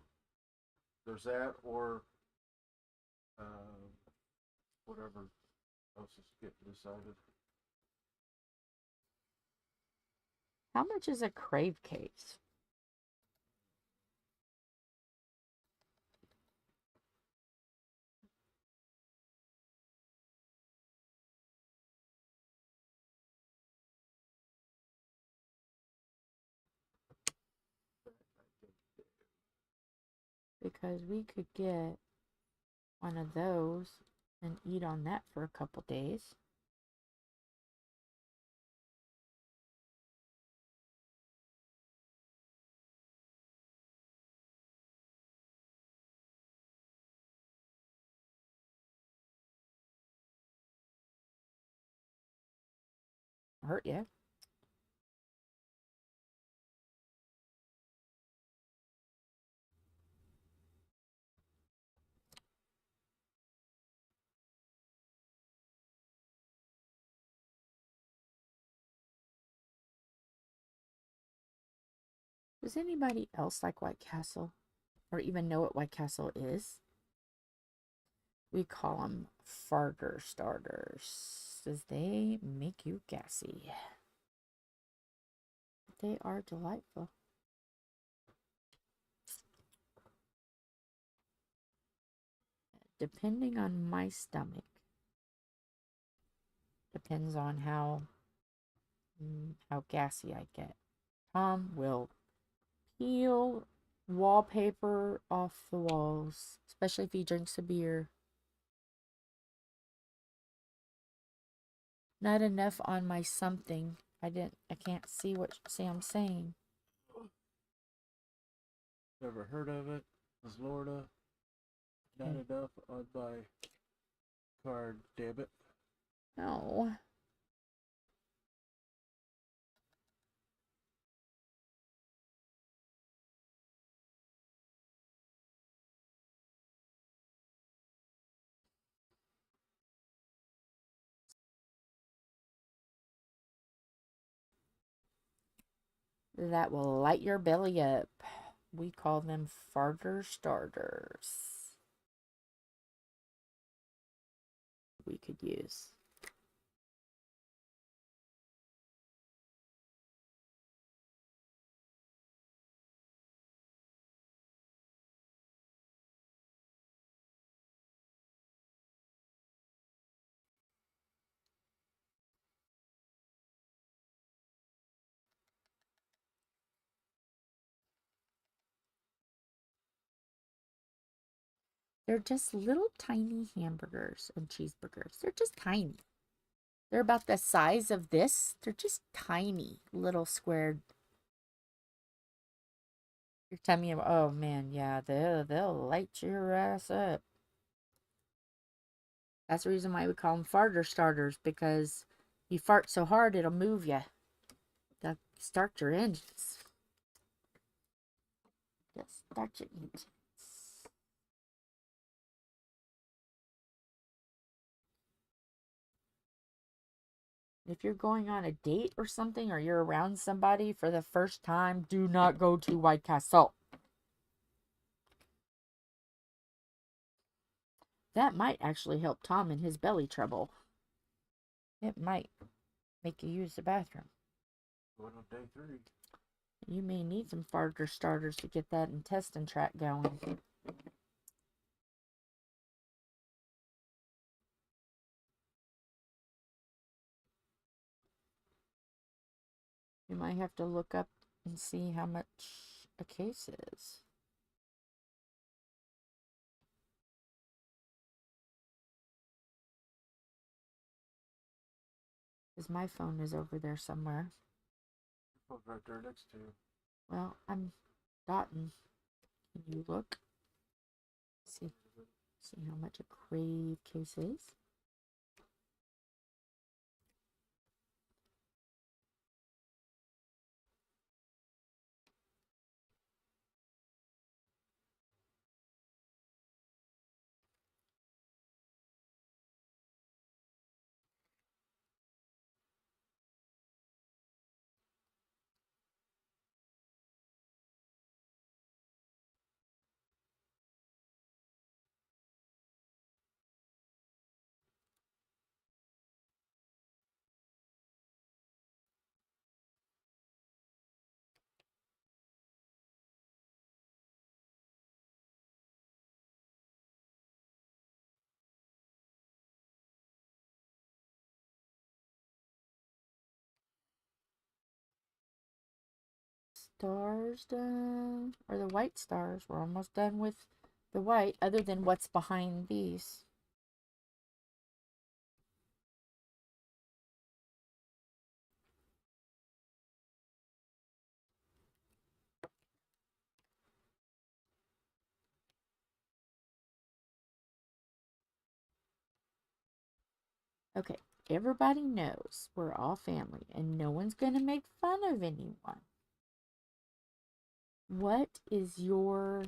there's that, or whatever else is getting decided. How much is a Crave case? Because we could get one of those and eat on that for a couple days. Hurt you. Does anybody else like White Castle? Or even know what White Castle is? We call them farter starters, as they make you gassy. They are delightful. Depending on my stomach, depends on how gassy I get. Tom will peel wallpaper off the walls, especially if he drinks a beer. Not enough on my something. I can't see what Sam's saying. Never heard of it. Is Lorna. Not enough on my card, damn it. No. that will light your belly up. We call them farter starters. We could use. They're just little tiny hamburgers and cheeseburgers. They're just tiny. They're about the size of this. They're just tiny little squared. You're telling me, oh man, yeah, they'll light your ass up. That's the reason why we call them farter starters, because you fart so hard it'll move you. They'll start your engines. Just start your engines. If you're going on a date or something, or you're around somebody for the first time, do not go to White Castle. That might actually help Tom in his belly trouble. It might make you use the bathroom. Going on day 3. You may need some farter starters to get that intestine tract going. You might have to look up and see how much a case is. Because my phone is over there somewhere. Your phone's right there next to you. Well, I'm dotting. Can you look? See how much a Crave case is? Stars done, or the white stars. We're almost done with the white, other than what's behind these. Okay, everybody knows we're all family and no one's going to make fun of anyone. What is your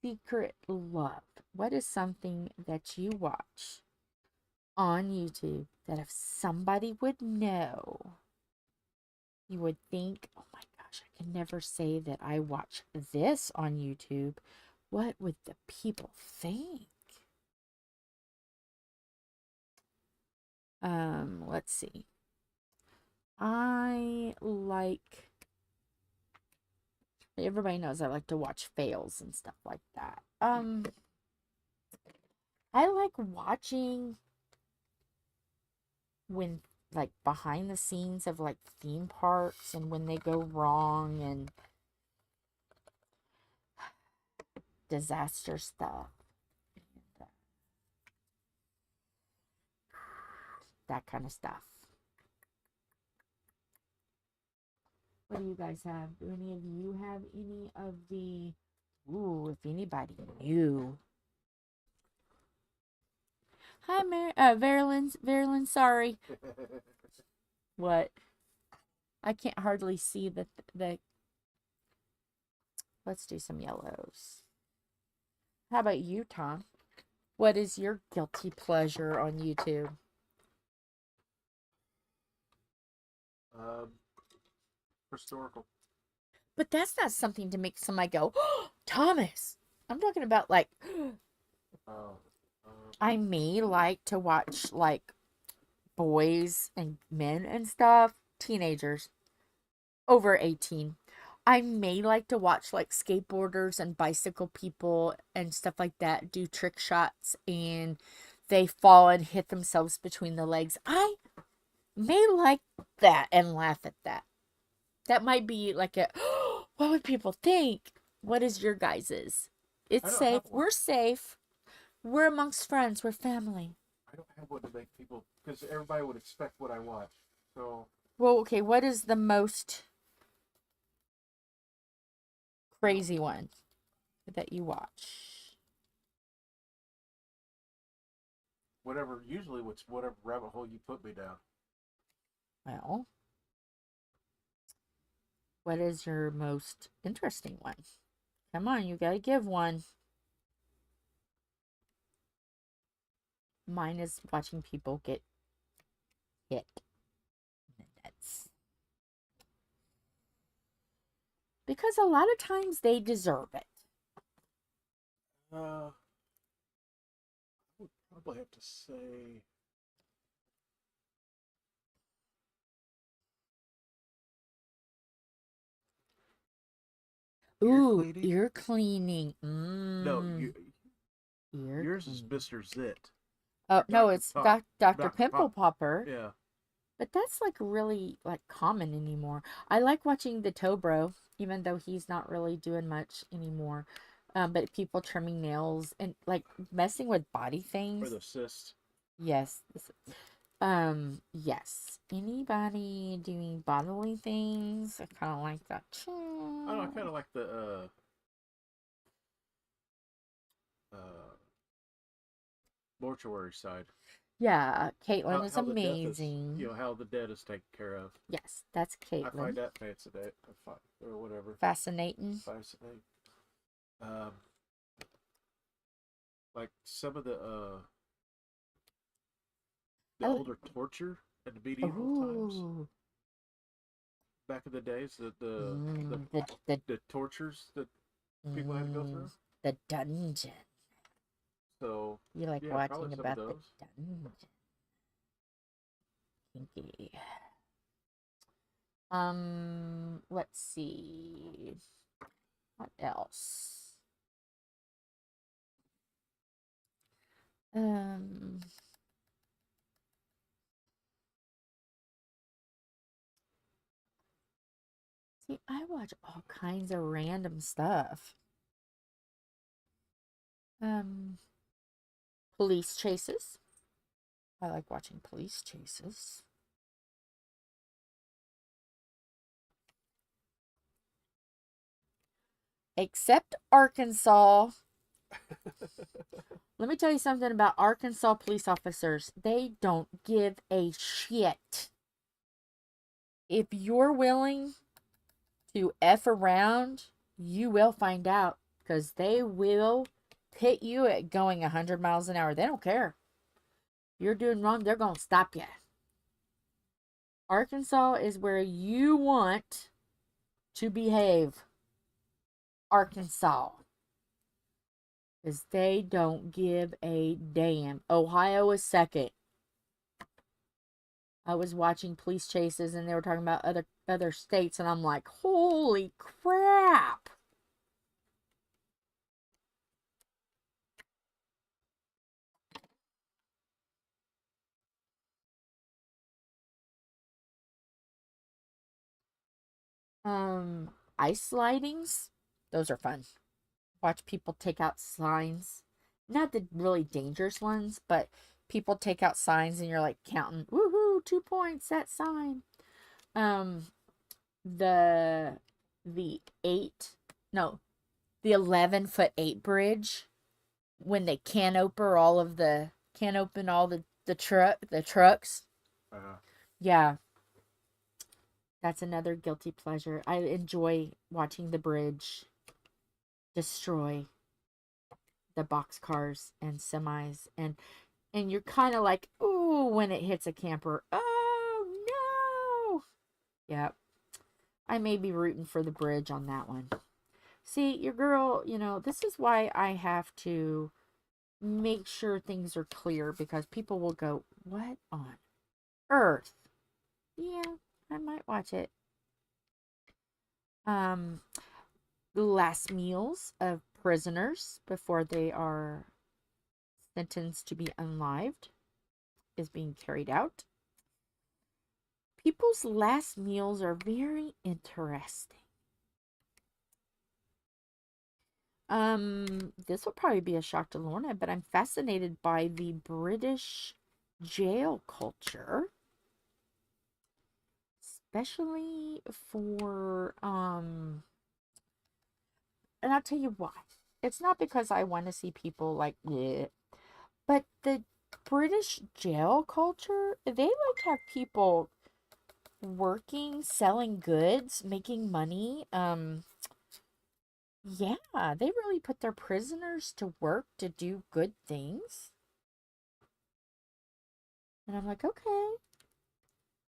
secret love? What is something that you watch on YouTube that if somebody would know, you would think, oh my gosh, I can never say that I watch this on YouTube. What would the people think? Let's see. Everybody knows I like to watch fails and stuff like that. I like watching when, like, behind the scenes of, like, theme parks and when they go wrong and disaster stuff. That kind of stuff. What do you guys have? Do any of you have any of the... Ooh, if anybody knew. Hi, Verilyn, sorry. What? I can't hardly see the... Let's do some yellows. How about you, Tom? What is your guilty pleasure on YouTube? Historical. But that's not something to make somebody go, oh, Thomas. I'm talking about like, Oh, I may like to watch like boys and men and stuff, teenagers over 18. I may like to watch like skateboarders and bicycle people and stuff like that do trick shots and they fall and hit themselves between the legs. I may like that and laugh at that. That might be like a, what would people think? What is your guys's? I It's don't safe. have one. We're safe. We're amongst friends. We're family. I don't have one to make people, because everybody would expect what I watch. So, Well, okay. What is the most crazy one that you watch? whatever, usually it's whatever rabbit hole you put me down. Well, what is your most interesting one? Come on, you gotta give one. Mine is watching people get hit in the nuts. Because a lot of times they deserve it. I would probably have to say. Ooh, Cleaning? ear cleaning. No, yours is Cleaning. Mr. Zit. Oh, no, Dr. it's Pop. Dr. Pimple Pop. Popper. Yeah. But that's like really like common anymore. I like watching the Tobro, even though he's not really doing much anymore. But people trimming nails and like messing with body For things. the cyst. Yes. Yes. Anybody doing bodily things? I kind of like that too. I don't know, I kind of like the mortuary side. Yeah, Caitlin is How the death is, amazing. how the dead is taken care of. Yes, that's I find Caitlin. that fascinating, or whatever. Fascinating. Fascinating. Like some of the older torture in the medieval times, Ooh. back in the days, the The tortures that people had to go through. The dungeon. So You like yeah, watching probably some of about the those. dungeon. Kinky. Let's see. What else? See, I watch all kinds of random stuff. Police chases. I like watching police chases. Except Arkansas. Let me tell you something about Arkansas police officers. They don't give a shit. If you're willing to F around, you will find out. Because they will hit you at going 100 miles an hour. They don't care. You're doing wrong, they're going to stop you. Arkansas is where you want to behave. Arkansas. Because they don't give a damn. Ohio is second. I was watching police chases and they were talking about other states and I'm like, holy crap. Ice slidings, those are fun. Watch people take out signs. Not the really dangerous ones, but people take out signs and you're like counting, woohoo, 2 points, that sign. The 11-foot 8 bridge, when they can open all the trucks. Yeah. That's another guilty pleasure. I enjoy watching the bridge destroy the boxcars and semis, and you're kind of like, ooh, when it hits a camper. Oh no. Yep. I may be rooting for the bridge on that one. See, your girl, you know, this is why I have to make sure things are clear, because people will go, what on earth? Yeah, I might watch it. The last meals of prisoners before they are sentenced to be unlived is being carried out. People's last meals are very interesting. This will probably be a shock to Lorna, but I'm fascinated by the British jail culture, especially for and I'll tell you why. It's not because I want to see people like, bleh, but the British jail culture, they like to have people working, selling goods, making money. Yeah, they really put their prisoners to work to do good things. And I'm like, okay.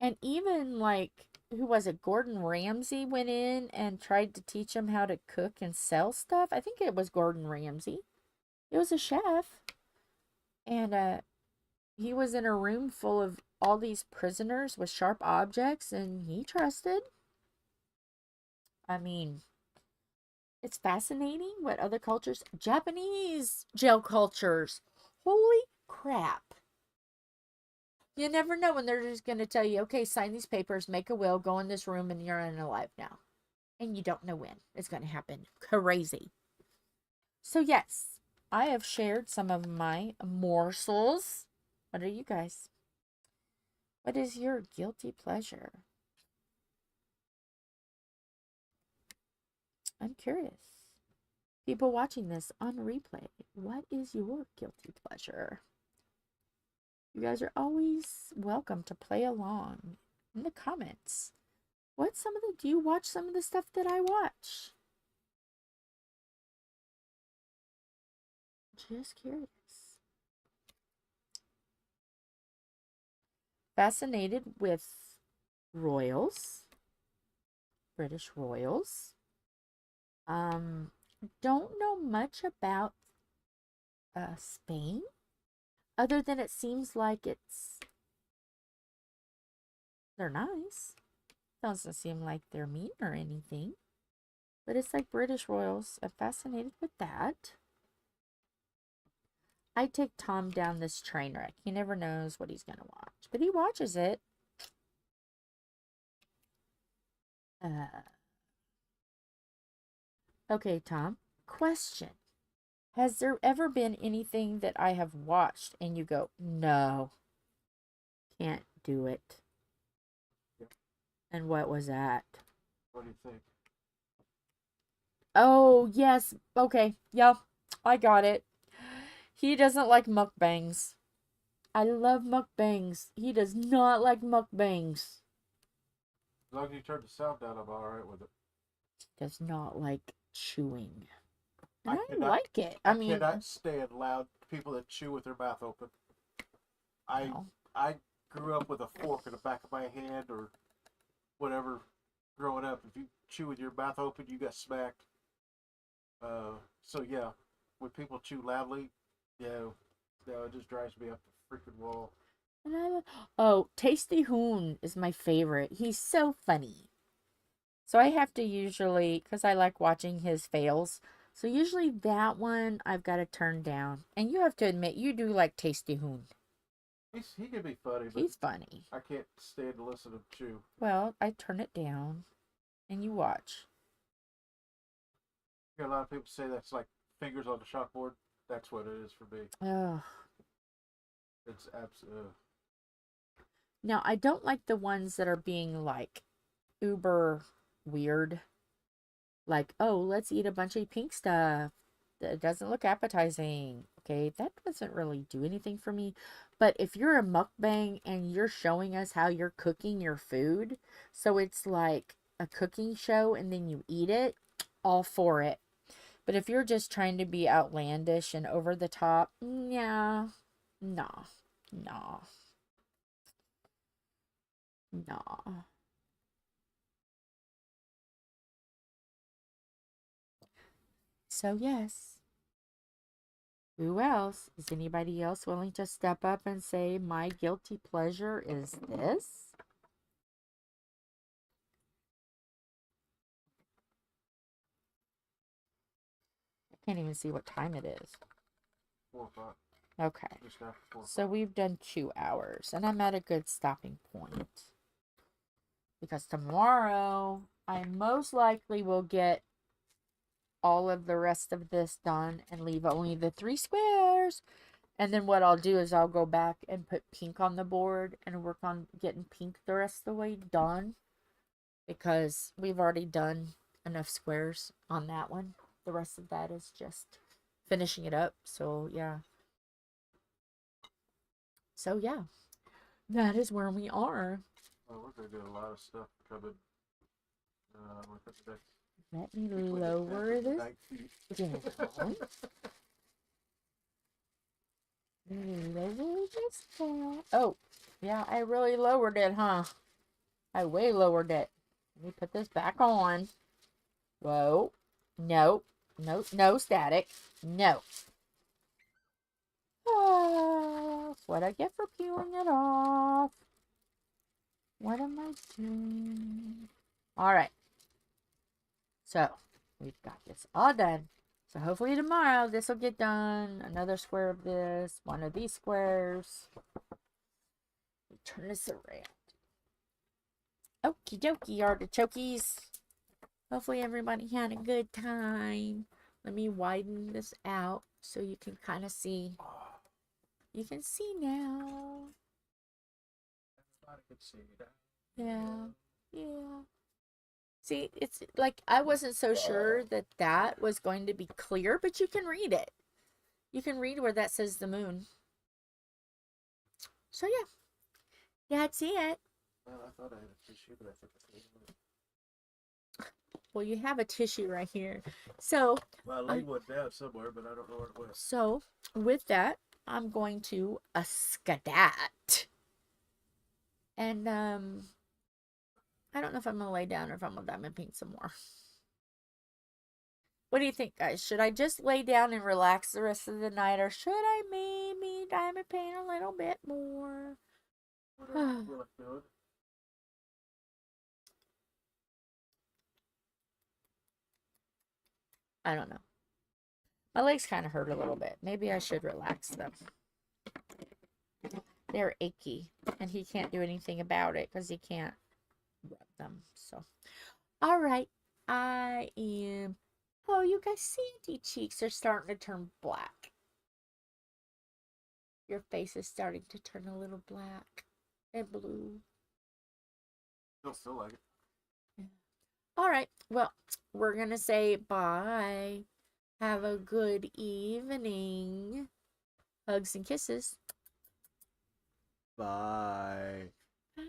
And even like, who was it? Gordon Ramsay went in and tried to teach him how to cook and sell stuff. I think it was Gordon Ramsay. It was a chef. And he was in a room full of all these prisoners with sharp objects, and he trusted. I mean, it's fascinating what other cultures, Japanese jail cultures. Holy crap. You never know when they're just going to tell you, okay, sign these papers, make a will, go in this room, and you're unalive now. And you don't know when it's going to happen. Crazy. So, yes, I have shared some of my morsels. What are you guys? What is your guilty pleasure? I'm curious. People watching this on replay, what is your guilty pleasure? You guys are always welcome to play along in the comments. Do you watch some of the stuff that I watch? Just curious. Fascinated with royals, British royals. Don't know much about Spain, other than it seems like they're nice. Doesn't seem like they're mean or anything. But it's like British royals. I'm fascinated with that. I take Tom down this train wreck. He never knows what he's going to watch, but he watches it. Okay, Tom. Question. Has there ever been anything that I have watched and you go, no, can't do it? Yep. And what was that? What do you think? Oh, yes. Okay. Yep. I got it. He doesn't like mukbangs. I love mukbangs. He does not like mukbangs. As long as you turn the sound down, I'm alright with it. Does not like chewing. And I cannot, like it. I cannot stand loud people that chew with their mouth open. No. I grew up with a fork in the back of my hand or whatever growing up. If you chew with your mouth open, you got smacked. So yeah, when people chew loudly, no, it just drives me up the freaking wall. Oh, Tasty Hoon is my favorite. He's so funny. So I have to usually, because I like watching his fails, so usually that one I've got to turn down. And you have to admit, you do like Tasty Hoon. He can be funny, but He's funny. I can't stand to listen to him chew. Well, I turn it down, and you watch. You got a lot of people say that's like fingers on the chalkboard. That's what it is for me. Ugh. It's absolute. Now, I don't like the ones that are being like uber weird. Like, oh, let's eat a bunch of pink stuff that doesn't look appetizing. Okay, that doesn't really do anything for me. But if you're a mukbang and you're showing us how you're cooking your food, so it's like a cooking show and then you eat it, all for it. But if you're just trying to be outlandish and over the top, yeah, no, no, no. So, yes. Who else? Is anybody else willing to step up and say, my guilty pleasure is this? I can't even see what time it is. 4 o'clock. Okay. Just after 4 o'clock. So we've done 2 hours, and I'm at a good stopping point. Because tomorrow, I most likely will get all of the rest of this done and leave only the 3 squares. And then what I'll do is I'll go back and put pink on the board and work on getting pink the rest of the way done. Because we've already done enough squares on that one. The rest of that is just finishing it up. So, yeah. So, yeah. That is where we are. Well, we're going to do a lot of stuff coming with the next. Let me lower this down. Lower this down. Oh, yeah, I really lowered it, huh? I way lowered it. Let me put this back on. Whoa. No. No, no static. No. Oh, that's what I get for peeling it off. What am I doing? All right. So, we've got this all done. So, hopefully tomorrow this will get done. Another square of this. One of these squares. Turn this around. Okie dokie, artichokes. Hopefully everybody had a good time. Let me widen this out so you can kind of see. You can see now. Everybody can see that. Yeah. Yeah. See, it's like I wasn't so sure that that was going to be clear, but you can read it. You can read where that says the moon. So, yeah. That's it. Well, I thought I had a tissue, but I think I cleaned it. Well, you have a tissue right here. So, Well, I laid one down somewhere, but I don't know where it went. So, with that, I'm going to skedat. And, I don't know if I'm going to lay down or if I'm going to diamond paint some more. What do you think, guys? Should I just lay down and relax the rest of the night, or should I maybe diamond paint a little bit more? I don't know. My legs kind of hurt a little bit. Maybe I should relax them. They're achy, and he can't do anything about it because he can't rub them. So, all right. I am... Oh, you guys, Sandy cheeks are starting to turn black. Your face is starting to turn a little black and blue. Don't feel like it. Yeah. All right. Well, we're going to say bye. Have a good evening. Hugs and kisses. Bye. Bye.